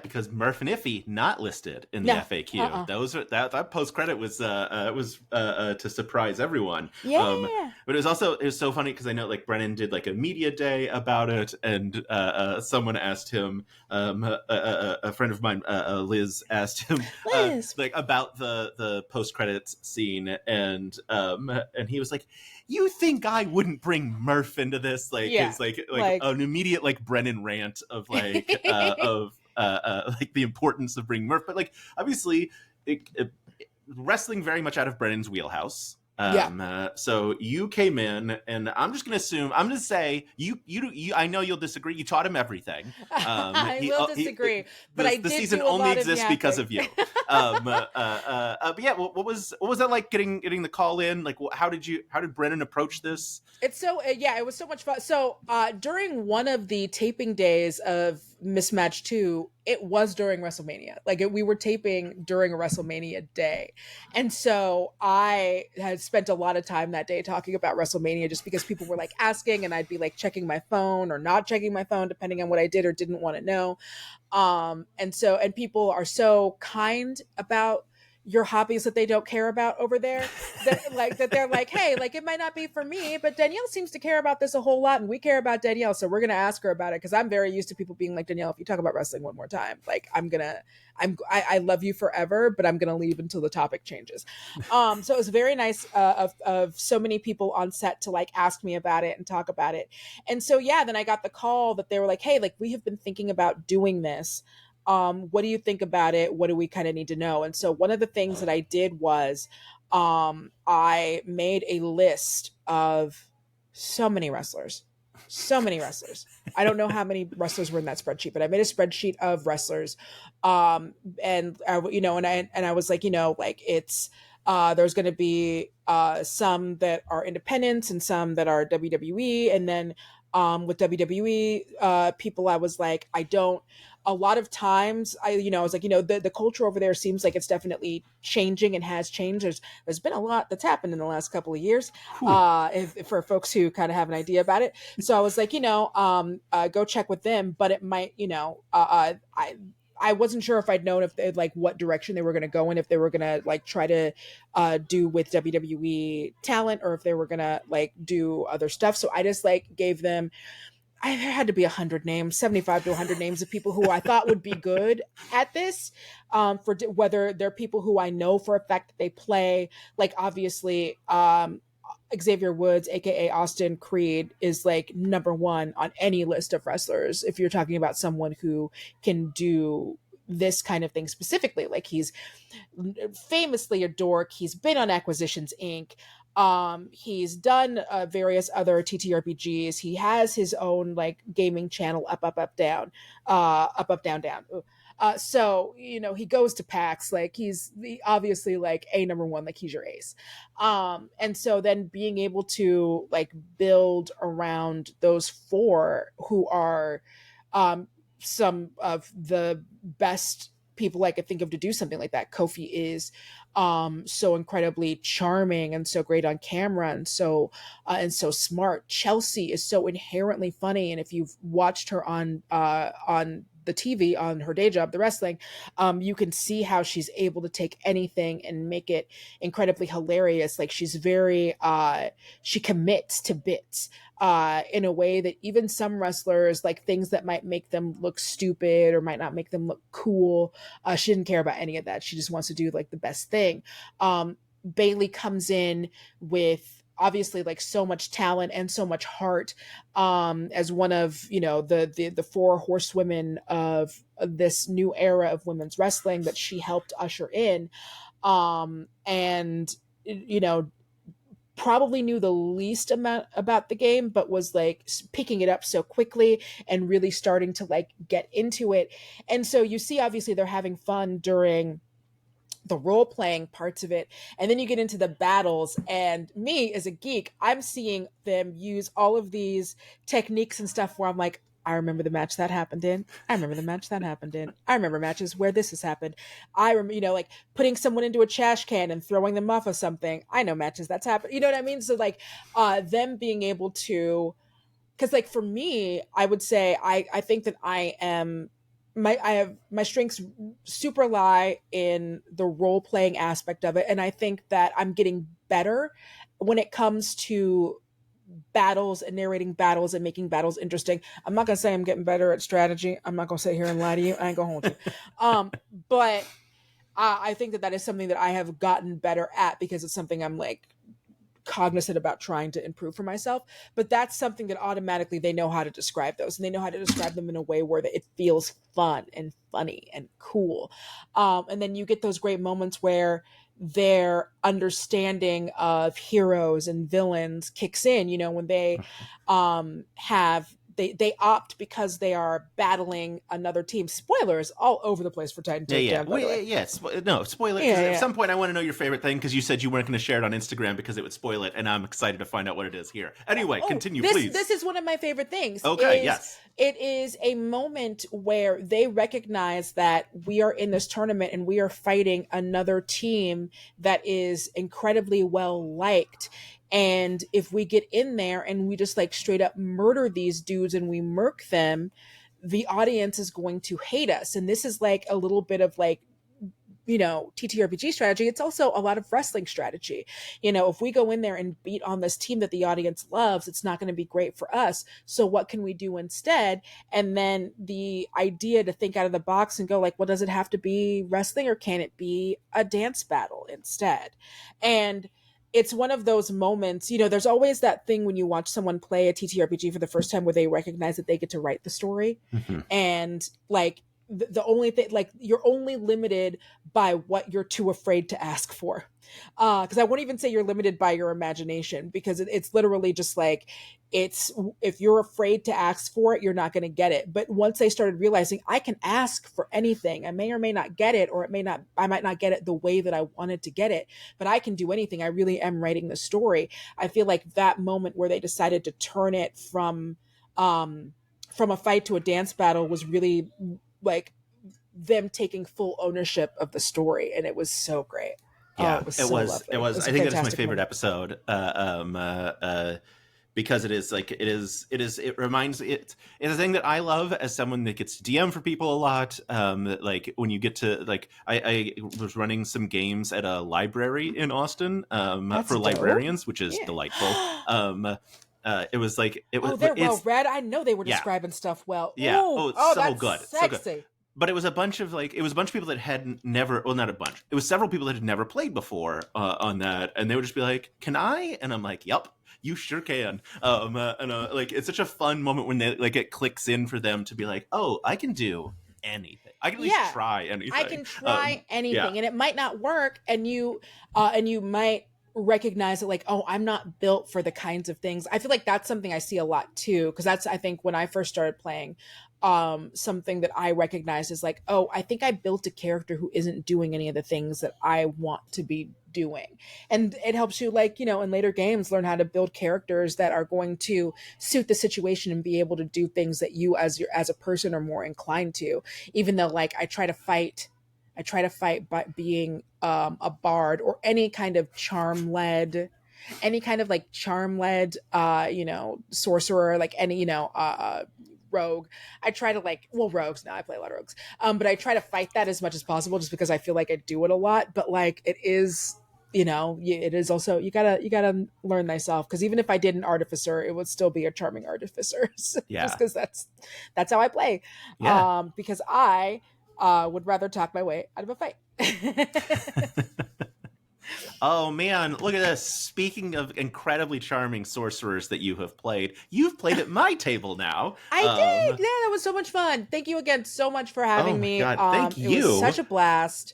because Murph and Iffy not listed in the No. FAQ. Those are that post credit was to surprise everyone. Yeah. But it was so funny because I know like Brennan did like a media day about it, and someone asked him, a friend of mine, Liz, asked him Liz. like about the post credits scene, and he was like, "You think I wouldn't bring Murph into this?" Like Yeah. it's like Like an immediate like Brennan rant of like of like the importance of bringing Murph, but like obviously wrestling very much out of Brennan's wheelhouse. yeah. So you came in, and I'm just gonna assume I'm gonna say you I know you'll disagree. You taught him everything. I will disagree, but I The did season do a only lot exists of because yapping. of you. But yeah, what was that like getting the call in? Like, how did Brennan approach this? It's so yeah, it was so much fun. So during one of the taping days of Mismatch 2, it was during WrestleMania. Like we were taping during a WrestleMania day. And so I had spent a lot of time that day talking about WrestleMania just because people were like asking, and I'd be like checking my phone or not checking my phone depending on what I did or didn't want to know. And people are so kind about your hobbies that they don't care about over there that they're like, hey, like it might not be for me, but Danielle seems to care about this a whole lot, and we care about Danielle, so we're gonna ask her about it, because I'm very used to people being like, Danielle, if you talk about wrestling one more time, like I love you forever, but I'm gonna leave until the topic changes. So it was very nice of so many people on set to like ask me about it and talk about it. And so yeah, then I got the call that they were like, hey, like we have been thinking about doing this. What do you think about it? What do we kind of need to know? And so one of the things that I did was I made a list of so many wrestlers. So many wrestlers. I don't know how many wrestlers were in that spreadsheet, but I made a spreadsheet of wrestlers. And I was like, like it's there's going to be some that are independents and some that are WWE, and then with WWE people, I was like, I don't. A lot of times, I was like, the culture over there seems like it's definitely changing and has changed. There's been a lot that's happened in the last couple of years, for folks who kind of have an idea about it. So I was like, go check with them, but it might, I wasn't sure if I'd known if they like what direction they were going to go in, if they were going to like try to do with WWE talent, or if they were going to like do other stuff. So I just like gave them, there had to be 100 names, 75 to 100 names of people who I thought would be good at this, for whether they're people who I know for a fact that they play, like obviously Xavier Woods, aka Austin Creed, is like number one on any list of wrestlers if you're talking about someone who can do this kind of thing specifically. Like he's famously a dork. He's been on Acquisitions Inc. He's done various other TTRPGs. He has his own like gaming channel, up, down, down. So he goes to PAX, like he's obviously like a number one, like he's your ace. And so then being able to like build around those four who are some of the best people I could think of to do something like that. Kofi is so incredibly charming and so great on camera, and so smart. Chelsea is so inherently funny, and if you've watched her on the TV, on her day job, the wrestling, you can see how she's able to take anything and make it incredibly hilarious. Like she's very, she commits to bits in a way that even some wrestlers, like things that might make them look stupid or might not make them look cool, she didn't care about any of that. She just wants to do like the best thing. Bailey comes in with obviously like so much talent and so much heart, as one of, you know, the four horsewomen of this new era of women's wrestling that she helped usher in, and you know, probably knew the least amount about the game, but was like picking it up so quickly and really starting to like get into it. And so you see obviously they're having fun during the role playing parts of it, and then you get into the battles, and me as a geek, I'm seeing them use all of these techniques and stuff where I'm like, I remember the match that happened in. I remember the match that happened in. I remember matches where this has happened. I remember, you know, like putting someone into a trash can and throwing them off of something. I know matches that's happened. You know what I mean? So like, them being able to, because like for me, I would say I think that I have my strengths super lie in the role playing aspect of it, and I think that I'm getting better when it comes to battles and narrating battles and making battles interesting. I'm not gonna say I'm getting better at strategy. I'm not gonna sit here and lie to you. I ain't gonna hold you. But I think that that is something that I have gotten better at because it's something I'm like cognizant about trying to improve for myself. But that's something that automatically they know how to describe those, and they know how to describe them in a way where it feels fun and funny and cool. And then you get those great moments where their understanding of heroes and villains kicks in, you know, when they have they opt because they are battling another team. Spoilers all over the place for Titan Takedown. No, spoiler. At some point, I want to know your favorite thing because you said you weren't going to share it on Instagram because it would spoil it, and I'm excited to find out what it is here. Anyway, continue, please. This is one of my favorite things. Okay, yes. It is a moment where they recognize that we are in this tournament and we are fighting another team that is incredibly well liked. And if we get in there and we just like straight up murder these dudes and we murk them, the audience is going to hate us. And this is like a little bit of like, you know, TTRPG strategy. It's also a lot of wrestling strategy. You know, if we go in there and beat on this team that the audience loves, it's not going to be great for us. So what can we do instead? And then the idea to think out of the box and go like, well, does it have to be wrestling or can it be a dance battle instead? And it's one of those moments, you know, there's always that thing when you watch someone play a TTRPG for the first time where they recognize that they get to write the story. Mm-hmm. And like the only thing, like you're only limited by what you're too afraid to ask for. Because I won't even say you're limited by your imagination, because it's literally just like, it's, if you're afraid to ask for it, you're not going to get it. But once they started realizing I can ask for anything, I may or may not get it, or I might not get it the way that I wanted to get it, but I can do anything. I really am writing the story. I feel like that moment where they decided to turn it from a fight to a dance battle was really like them taking full ownership of the story. And it was so great. Yeah, it was. I think that's my favorite episode. Because it reminds it's a thing that I love as someone that gets DM for people a lot. Like when you get to like, I was running some games at a library in Austin for librarians, which is delightful. It was like they're well read. I know they were describing stuff well. Yeah. So that's good. Sexy. So good. But it was a bunch of people that had never, well, not a bunch. It was several people that had never played before on that, and they would just be like, "Can I?" And I'm like, "Yep, you sure can." Like it's such a fun moment when they like it clicks in for them to be like, "Oh, I can do anything. I can at least try anything. I can try anything, and it might not work, and you might recognize that like, oh, I'm not built for the kinds of things. I feel like that's something I see a lot too, because that's, I think, when I first started playing, something that I recognize is like, oh, I think I built a character who isn't doing any of the things that I want to be doing. And it helps you, like, you know, in later games, learn how to build characters that are going to suit the situation and be able to do things that you as a person are more inclined to. Even though, like, I try to fight by being a bard or any kind of charm-led, you know, sorcerer, like any, you know, rogue, I try to like, well, rogues now, I play a lot of rogues, but I try to fight that as much as possible just because I feel like I do it a lot. But like, it is, it is also, you gotta learn thyself, because even if I did an artificer, it would still be a charming artificer. Just Yeah. because that's how I play. Yeah. Because I would rather talk my way out of a fight. Oh man, look at this. Speaking of incredibly charming sorcerers that you have played, you've played at my table now. I did. Yeah, that was so much fun. Thank you again so much for having Oh my me. God, thank It was you. such a blast.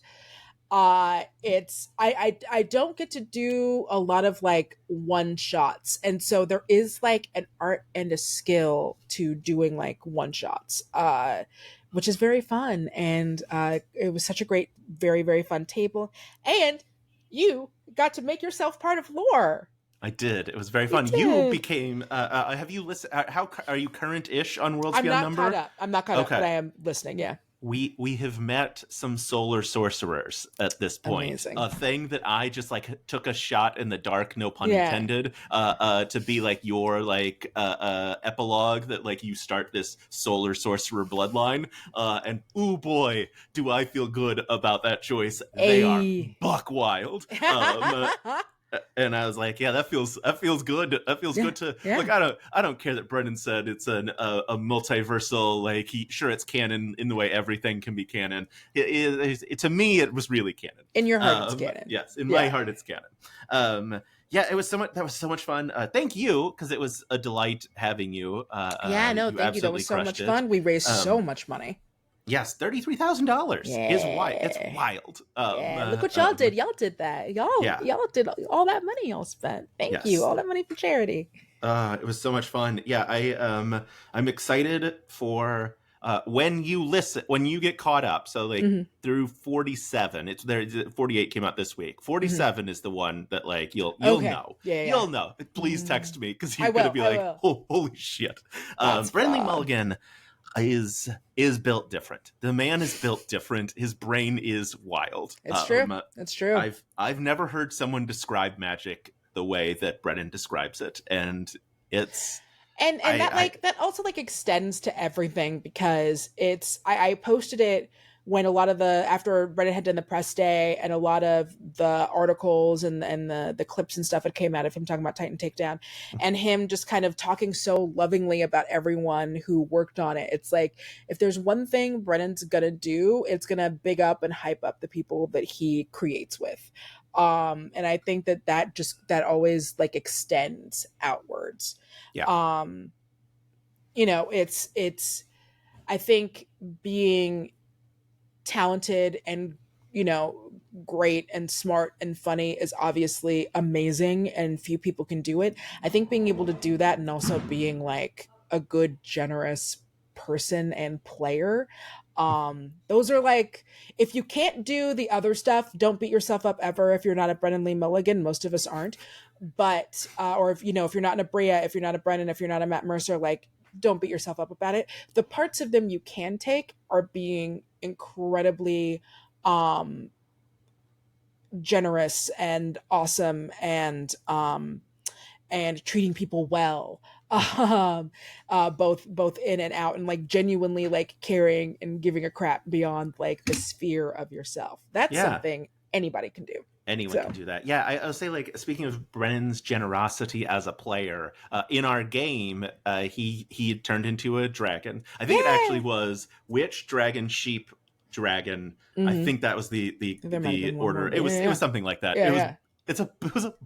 It's I don't get to do a lot of like one shots, and so there is like an art and a skill to doing like one shots, which is very fun. And it was such a great, very, very fun table. And you got to make yourself part of lore. I did. It was very You fun. You did. became. Have you listened? How are you current-ish on Worlds I'm Beyond not Number? caught up. I'm not caught up, Okay. but I am listening. Yeah. We have met some solar sorcerers at this point. Amazing. A thing that I just like took a shot in the dark, no pun Yeah. intended, to be like your like epilogue that like you start this solar sorcerer bloodline. And ooh boy, do I feel good about that choice. They are buck wild. And I was like, yeah, that feels good. That feels good to look. I don't care that Brennan said it's a multiversal, like it's canon in the way everything can be canon. To me, it was really canon. In your heart, it's canon. Yes, in my heart, it's canon. Yeah, it was so much. That was so much fun. Thank you, because it was a delight having you. No, thank you. That was so much fun. We raised so much money. Yes, $33,000 is wild. It's wild. Look what y'all did. Y'all did that. Y'all did all that money y'all spent. Thank you. All that money for charity. It was so much fun. Yeah, I'm excited for when you get caught up. So like through 47, it's there. 48 came out this week. 47 is the one that like you'll know. You'll know. Please text me, because you're gonna be like, oh, holy shit. Brennan Mulligan is built different. The man is built different. His brain is wild. It's true. It's true. I've never heard someone describe magic the way that Brennan describes it, and it's that also like extends to everything, because it's I posted it when a lot of after Brennan had done the press day, and a lot of the articles and the clips and stuff that came out of him talking about Titan Takedown, and him just kind of talking so lovingly about everyone who worked on it. It's like, if there's one thing Brennan's gonna do, it's gonna big up and hype up the people that he creates with. And I think that always like extends outwards. Yeah. It's I think being talented and great and smart and funny is obviously amazing, and few people can do it. I think being able to do that, and also being like a good, generous person and player, those are like, if you can't do the other stuff, don't beat yourself up ever. If you're not a Brennan Lee Mulligan, most of us aren't, but or if you're not an Abria, if you're not a Brennan, if you're not a Matt Mercer, like, don't beat yourself up about it. The parts of them you can take are being incredibly generous and awesome, and treating people well, both in and out, and like genuinely like caring and giving a crap beyond like the sphere of yourself. That's something anybody can do. Anyone can do that. Yeah, I'll say, like, speaking of Brennan's generosity as a player, in our game, he had turned into a dragon. I think it actually was witch, dragon, sheep, dragon. I think that was the order. It was something like that. It was a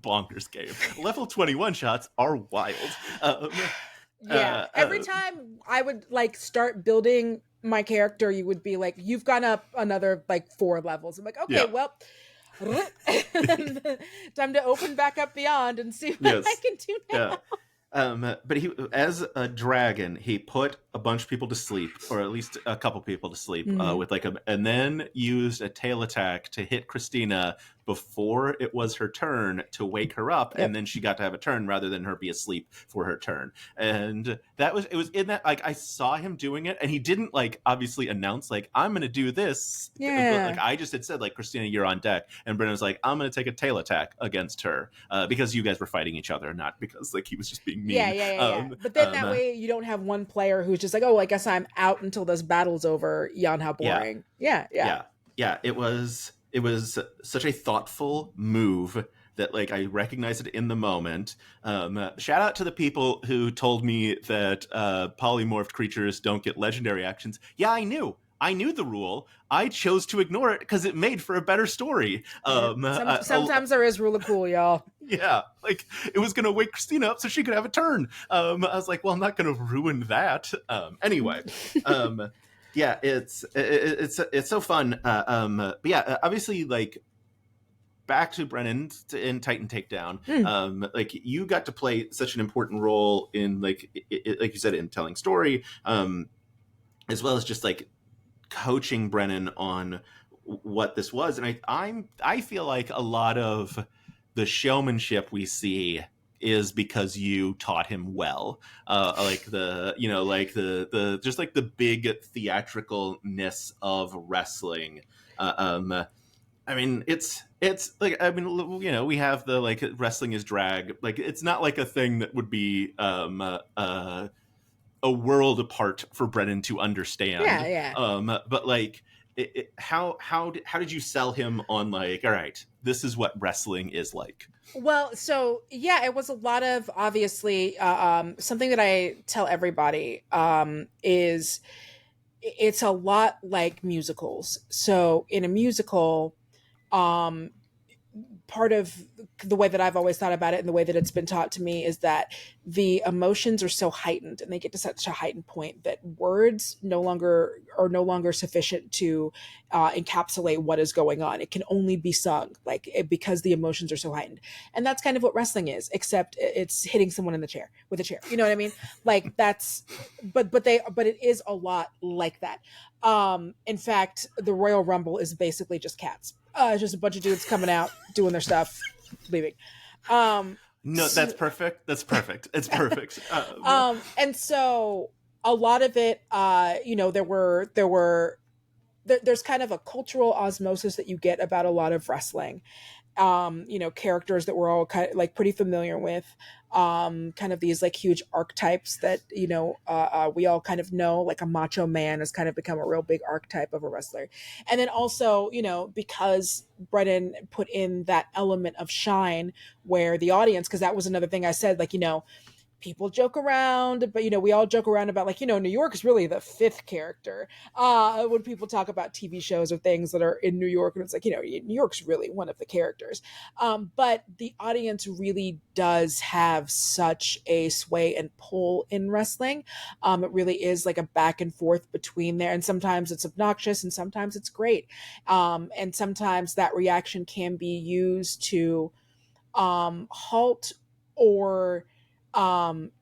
bonkers game. Level 21 shots are wild. Every time I would like start building my character, you would be like, you've gone up another like 4 levels. I'm like, okay, well, time to open back up Beyond and see what I can do now. But he, as a dragon, he put a bunch of people to sleep, or at least a couple people to sleep, with like and then used a tail attack to hit Christina before it was her turn to wake her up, Yep. and then she got to have a turn rather than her be asleep for her turn. And it was in that, like, I saw him doing it, and he didn't, like, obviously announce, like, I'm gonna do this. Yeah. But, like, I just had said, like, Christina, you're on deck, and Brennan was like, I'm gonna take a tail attack against her, because you guys were fighting each other, not because, like, he was just being mean. Yeah. But then that way you don't have one player who's just like, oh, I guess I'm out until this battle's over. Yawn, how boring. Yeah. It was such a thoughtful move that, like, I recognized it in the moment. Shout out to the people who told me that polymorphed creatures don't get legendary actions. Yeah, I knew the rule. I chose to ignore it because it made for a better story. Sometimes there is rule of cool, y'all. Yeah, like, it was going to wake Christina up so she could have a turn. I was like, well, I'm not going to ruin that. Anyway, yeah, it's so fun. But yeah, obviously, like, back to Brennan in Titan Takedown. Like, you got to play such an important role in, like, like you said, in telling story, as well as just, like, coaching Brennan on what this was. And I feel like a lot of the showmanship we see is because you taught him well. Like the just, like, the big theatricalness of wrestling. I mean, it's like, I mean, you know, we have the, like, wrestling is drag. Like, it's not like a thing that would be a world apart for Brennan to understand. Yeah. But, like, how did you sell him on, like, all right, this is what wrestling is like? Well, so yeah, it was a lot of, obviously, something that I tell everybody is it's a lot like musicals. So in a musical, part of the way that I've always thought about it and the way that it's been taught to me is that the emotions are so heightened and they get to such a heightened point that words are no longer sufficient to encapsulate what is going on. It can only be sung, because the emotions are so heightened. And that's kind of what wrestling is, except it's hitting someone in the chair with a chair. You know what I mean? Like, that's, but it is a lot like that. In fact, the Royal Rumble is basically just cats. It's just a bunch of dudes coming out, doing their stuff, leaving. No, that's perfect. It's perfect. And so a lot of it, there's kind of a cultural osmosis that you get about a lot of wrestling. Characters that we're all kind of, like, pretty familiar with, kind of these, like, huge archetypes that, we all kind of know, like a macho man has kind of become a real big archetype of a wrestler. And then also, because Brennan put in that element of shine where the audience, because that was another thing I said, like, people joke around, but we all joke around about, like, New York is really the fifth character when people talk about TV shows or things that are in New York, and it's like, New York's really one of the characters, but the audience really does have such a sway and pull in wrestling. It really is like a back and forth between there, and sometimes it's obnoxious and sometimes it's great, and sometimes that reaction can be used to halt or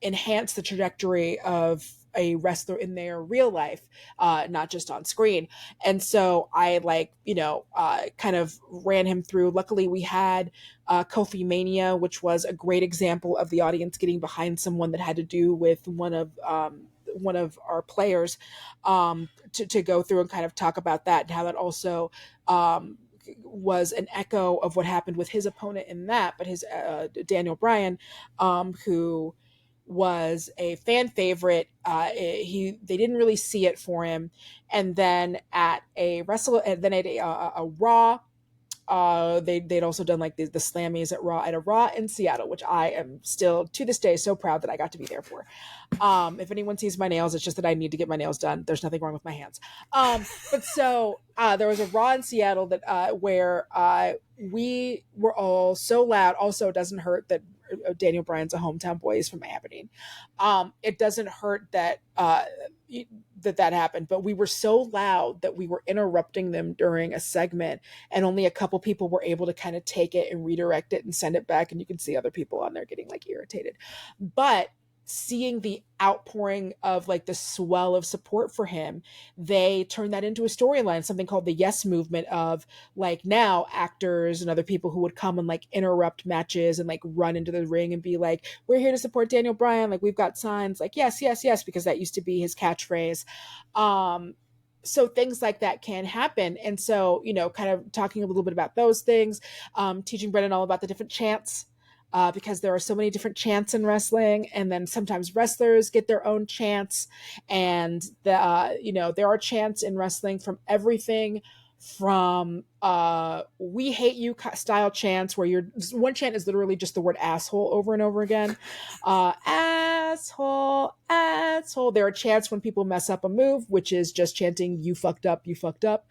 enhance the trajectory of a wrestler in their real life, not just on screen. And so I kind of ran him through. Luckily, we had Kofi Mania, which was a great example of the audience getting behind someone that had to do with one of our players, to go through and kind of talk about that, and how that also was an echo of what happened with his opponent in that, but his Daniel Bryan, who was a fan favorite. They didn't really see it for him, and then at a Raw, they'd also done, like, the Slammies at a Raw in Seattle, which I am still to this day so proud that I got to be there for. If anyone sees my nails, it's just that I need to get my nails done. There's nothing wrong with my hands. But so there was a Raw in Seattle that where we were all so loud. Also, it doesn't hurt that Daniel Bryan's a hometown boy. He's from Aberdeen. It doesn't hurt that that happened, but we were so loud that we were interrupting them during a segment, and only a couple people were able to kind of take it and redirect it and send it back, and you can see other people on there getting, like, irritated. But seeing the outpouring of like the swell of support for him, they turned that into a storyline, something called the Yes Movement, of like now actors and other people who would come and like interrupt matches and like run into the ring and be like, we're here to support Daniel Bryan, like we've got signs, like yes, yes, yes, because that used to be his catchphrase. So things like that can happen. And so, you know, kind of talking a little bit about those things, teaching Brennan all about the different chants, because there are so many different chants in wrestling, and then sometimes wrestlers get their own chants, and you know, there are chants in wrestling from everything from we hate you style chants where you're one chant is literally just the word asshole over and over again, asshole, asshole. There are chants when people mess up a move, which is just chanting you fucked up, you fucked up.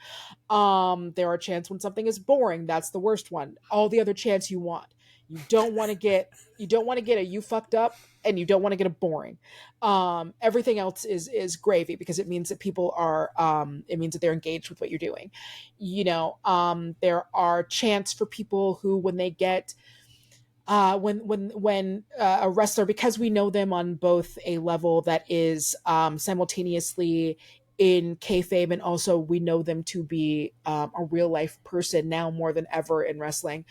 There are chants when something is boring, that's the worst one. All the other chants you want, you don't want to get a you fucked up, and you don't want to get a boring. Everything else is gravy, because it means that people are it means that they're engaged with what you're doing. You know, there are chants for people who, when they get when a wrestler, because we know them on both a level that is simultaneously in kayfabe, and also we know them to be a real life person now more than ever in wrestling.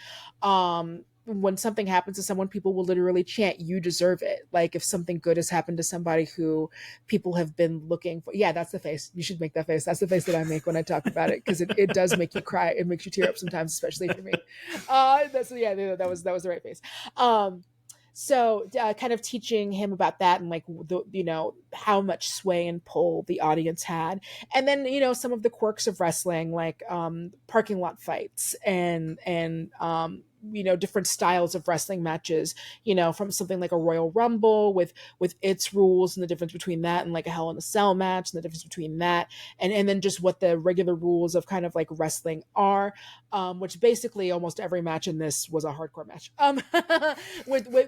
When something happens to someone, people will literally chant, you deserve it. Like if something good has happened to somebody who people have been looking for. Yeah, that's the face. You should make that face. That's the face that I make when I talk about it, because it does make you cry. It makes you tear up sometimes, especially for me. That was the right face. So kind of teaching him about that, and like you know, how much sway and pull the audience had. And then, you know, some of the quirks of wrestling, like parking lot fights, and you know, different styles of wrestling matches, you know, from something like a Royal Rumble with its rules, and the difference between that and like a Hell in a Cell match, and the difference between that and then just what the regular rules of kind of like wrestling are, which basically almost every match in this was a hardcore match.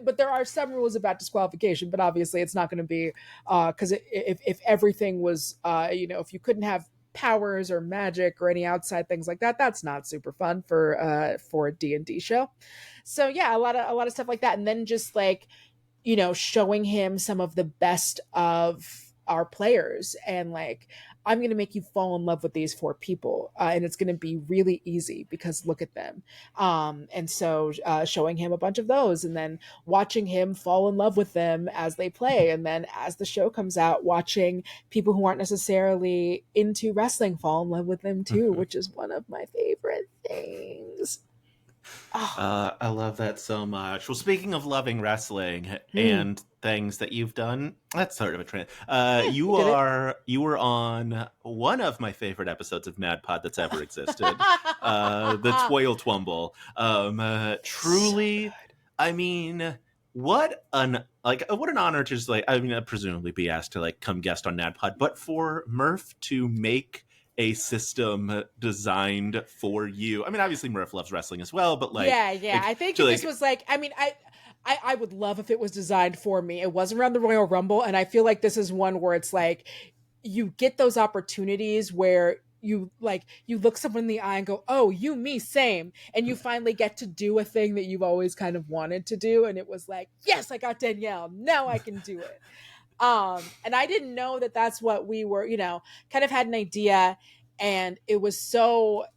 But there are some rules about disqualification, but obviously it's not going to be because if everything was you know, if you couldn't have powers or magic or any outside things like that, that's not super fun for a D&D show. So yeah, a lot of stuff like that. And then just like, you know, showing him some of the best of our players, and like, I'm going to make you fall in love with these 4 people, and it's going to be really easy because look at them. And so showing him a bunch of those, and then watching him fall in love with them as they play, and then as the show comes out, watching people who aren't necessarily into wrestling fall in love with them too, which is one of my favorite things. Oh. I love that so much. Well, speaking of loving wrestling and things that you've done, that's sort of a trend. You were on one of my favorite episodes of Mad Pod that's ever existed, the Twoyle Twumble. Truly, so I mean, what an honor to just like, I mean, I'd presumably be asked to like come guest on Mad Pod, but for Murf to make a system designed for you. I mean, obviously Murf loves wrestling as well, but like, yeah, like, I think this was like, I mean, I would love if it was designed for me. It wasn't around the Royal Rumble, and I feel like this is one where it's like you get those opportunities where you look someone in the eye and go, oh, you, me, same, and you finally get to do a thing that you've always kind of wanted to do, and it was like, yes, I got Danielle, now I can do it. And I didn't know that that's what we were, you know, kind of had an idea, and it was so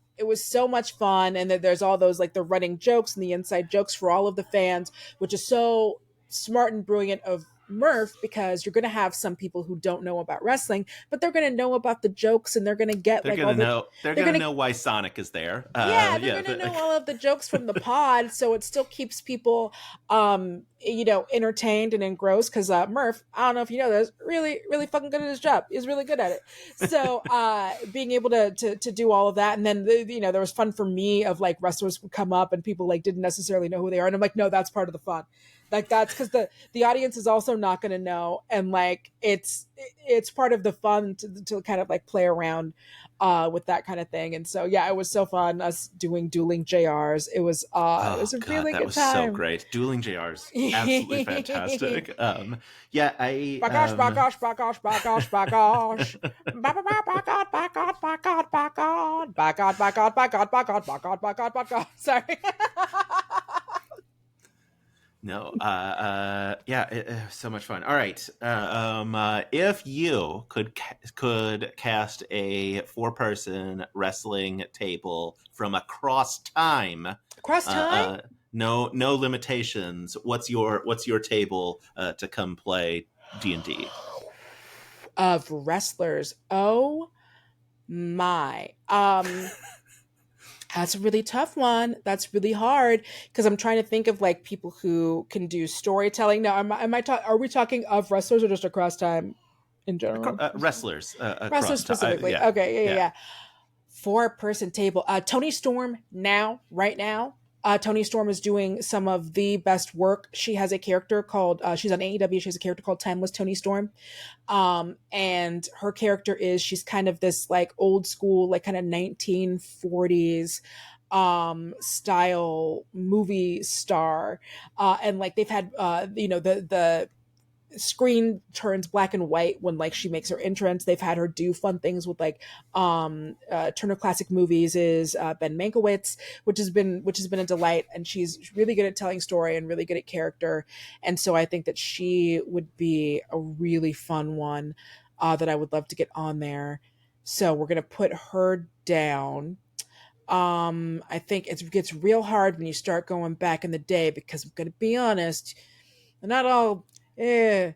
much fun. And that there's all those like the running jokes and the inside jokes for all of the fans, which is so smart and brilliant of Murf, because you're going to have some people who don't know about wrestling, but they're going to know about the jokes, and they're going to get they're going to know why Sonic is there. They're going to know all of the jokes from the pod, so it still keeps people you know, entertained and engrossed, because Murf, I don't know if you know this, really fucking good at his job. He's really good at it. So being able to do all of that, and then you know, there was fun for me of like wrestlers would come up and people like didn't necessarily know who they are, and I'm like, no, that's part of the fun. Like that's because the audience is also not going to know, and like it's part of the fun to kind of like play around with that kind of thing. And so yeah, it was so fun us doing dueling JRs. It was a really good time. That was so great. Dueling JRs, absolutely fantastic. Yeah, I bagosh, bagosh, bagosh, bagosh, bagosh, bagosh, bagosh, bagosh, bagosh, bagosh, bagosh, bagosh, bagosh, bagosh, bagosh, bagosh. Sorry. No. Yeah, so much fun. All right. If you could cast a 4-person wrestling table from across time, Cross time no limitations. What's your table to come play D&D? of wrestlers. Oh my. That's a really tough one. That's really hard because I'm trying to think of like people who can do storytelling. Now, are we talking of wrestlers or just across time in general? Wrestlers Wrestlers across time. specifically. Yeah, Okay, yeah, yeah. yeah. 4-person table. Tony Storm right now. Tony Storm is doing some of the best work. She has a character called, she's on AEW. She has a character called Timeless Tony Storm. And her character she's kind of this like old school, like kind of 1940s style movie star. And like they've had, the screen turns black and white when like she makes her entrance. They've had her do fun things with like Turner Classic Movies is Ben Mankiewicz, which has been a delight, and she's really good at telling story and really good at character. And so I think that she would be a really fun one that I would love to get on there. So we're gonna put her down. I think it gets real hard when you start going back in the day, because I'm gonna be honest, they're not all Yeah.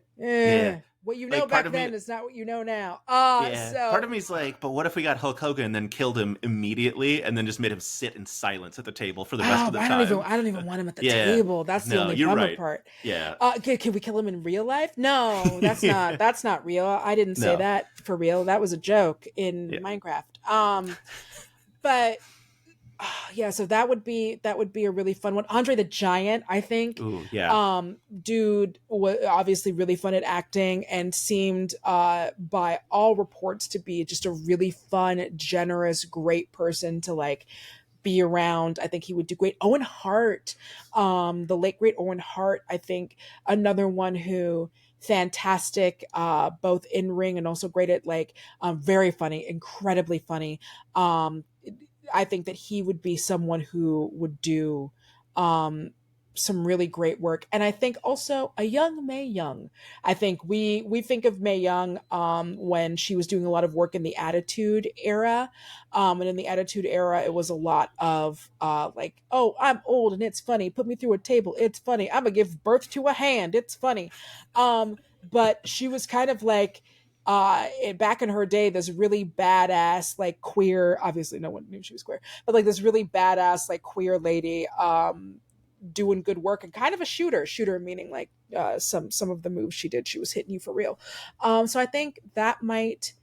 what you know Like, part back of me, then is not what you know now. yeah, part of me's like, but what if we got Hulk Hogan and then killed him immediately, and then just made him sit in silence at the table for the rest of the time? I don't even want him at the Yeah. table. That's the No, only you're bummer right. part. Yeah. Can we kill him in real life? No, that's not real. I didn't say No. that for real. That was a joke in Minecraft. But yeah, so that would be a really fun one. Andre the Giant, I think. Ooh, yeah. Dude was obviously really fun at acting and seemed by all reports to be just a really fun, generous, great person to like be around. I think he would do great. Owen Hart, the late great Owen Hart, I think another one who fantastic, both in ring and also great at like very funny, incredibly funny. I think that he would be someone who would do some really great work. And I think also a young Mae Young. I think we think of Mae Young when she was doing a lot of work in the Attitude Era. And in the Attitude Era, it was a lot of like, oh, I'm old and it's funny. Put me through a table. It's funny. I'm going to give birth to a hand. It's funny. But she was kind of like, back in her day, this really badass like queer, obviously no one knew she was queer, but like this really badass like queer lady doing good work, and kind of a shooter meaning like some of the moves she did, she was hitting you for real. So I think that might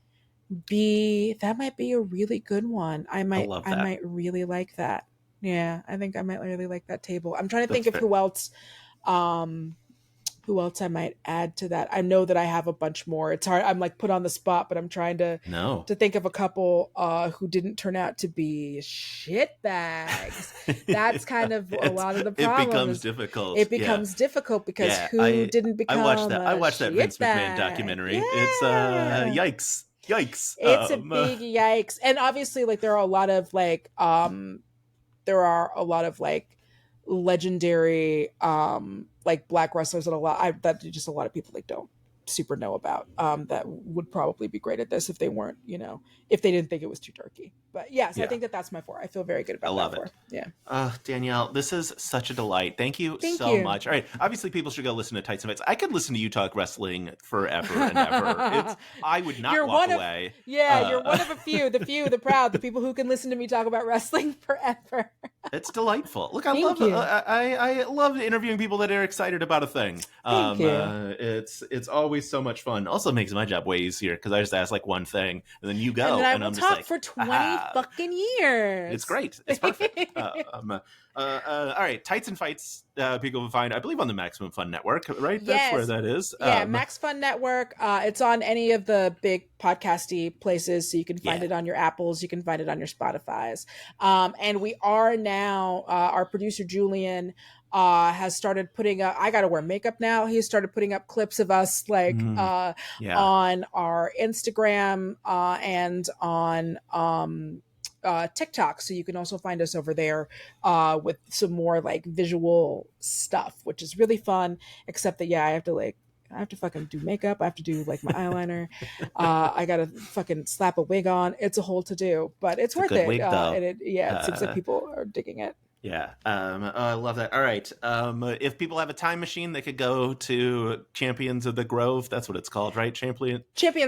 be a really good one. I might really like that. Yeah, I think I might really like that table. I'm trying to think of who else I might add to that. I know that I have a bunch more. It's hard. I'm like put on the spot, but I'm trying to think of a couple who didn't turn out to be shit bags. That's kind of a lot of the problem. It becomes difficult. It becomes difficult because didn't become I watched that Vince McMahon documentary. Yeah. It's yikes. It's a big yikes. And obviously like there are a lot of legendary like black wrestlers that just a lot of people like don't super know about that would probably be great at this if they weren't, if they didn't think it was too turkey. But yes, I think that's my 4. I feel very good about that. I love it. Yeah. Danielle, this is such a delight. Thank you so much. All right. Obviously people should go listen to Titan Fights. I could listen to you talk wrestling forever and ever. I would not walk away. You're one of the few, the proud, the people who can listen to me talk about wrestling forever. It's delightful. Look, I love interviewing people that are excited about a thing. Thank you. It's always so much fun. Also makes my job way easier because I just ask like one thing and then you go, and then I'm just talk like for 20 fucking years. It's great. It's perfect. All right, Titan Fights. People can find, I believe, on the Maximum Fun Network, right? That's where that is. Yeah, Max Fun Network. It's on any of the big podcasty places, so you can find it on your Apples. You can find it on your Spotify's. And we are now, our producer Julian has started putting up, I gotta wear makeup now. He started putting up clips of us like on our Instagram and on TikTok, so you can also find us over there with some more like visual stuff, which is really fun. Except that I have to fucking do makeup. I have to do like my eyeliner. I gotta fucking slap a wig on. It's a whole to do, but it's a worth good it. wig, though. And it seems like people are digging it. Yeah. I love that. All right. If people have a time machine, they could go to Champions of the Grove. That's what it's called, right? Champions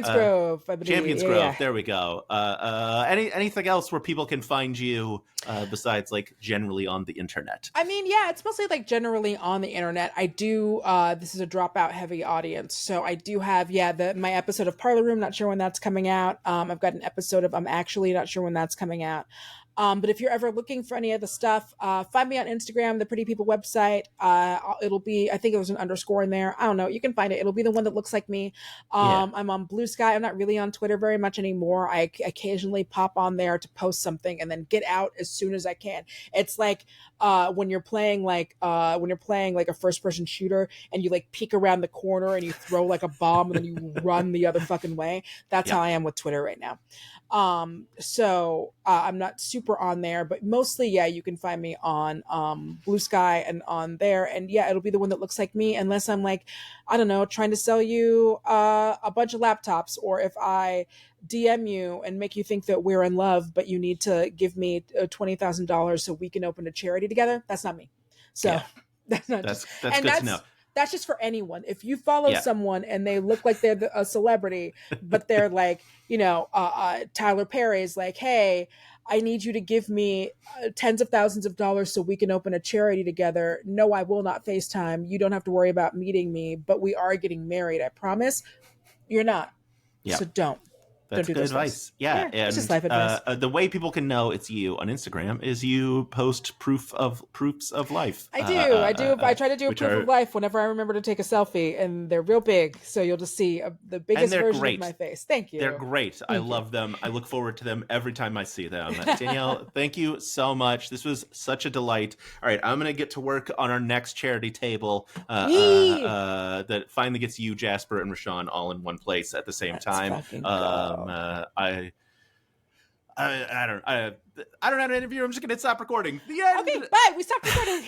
Grove, I believe. Champions Grove. Yeah. There we go. Anything else where people can find you besides like generally on the internet? I mean, yeah, it's mostly like generally on the internet. I do. This is a dropout heavy audience, so I do have my episode of Parlor Room. Not sure when that's coming out. I've got an episode of I'm Actually, not sure when that's coming out. But if you're ever looking for any of the stuff, find me on Instagram, the Pretty People website. It'll be, I think it was an underscore in there. I don't know. You can find it. It'll be the one that looks like me. I'm on Blue Sky. I'm not really on Twitter very much anymore. I occasionally pop on there to post something and then get out as soon as I can. It's like when you're playing like a first person shooter and you like peek around the corner and you throw like a bomb and then you run the other fucking way. That's how I am with Twitter right now. So I'm not super on there, but mostly, you can find me on Blue Sky and on there. And it'll be the one that looks like me, unless I'm like, I don't know, trying to sell you a bunch of laptops, or if I DM you and make you think that we're in love, but you need to give me $20,000 so we can open a charity together. That's not me. So that's good to know. That's just for anyone. If you follow someone and they look like they're a celebrity, but they're like, Tyler Perry's like, hey, I need you to give me tens of thousands of dollars so we can open a charity together. No, I will not FaceTime. You don't have to worry about meeting me, but we are getting married. I promise. You're not. Yeah. So don't. That's good advice. Yeah. And it's just life advice. The way people can know it's you on Instagram is you post proofs of life. I do. I try to do a proof of life whenever I remember to take a selfie, and they're real big. So you'll just see the biggest version of my face. Thank you. They're great. I love them. I look forward to them every time I see them. Danielle, thank you so much. This was such a delight. All right. I'm going to get to work on our next charity table that finally gets you, Jasper, and Rashawn all in one place at the same time. I don't have an interview. I'm just gonna stop recording. The end. Okay, bye. We stopped recording.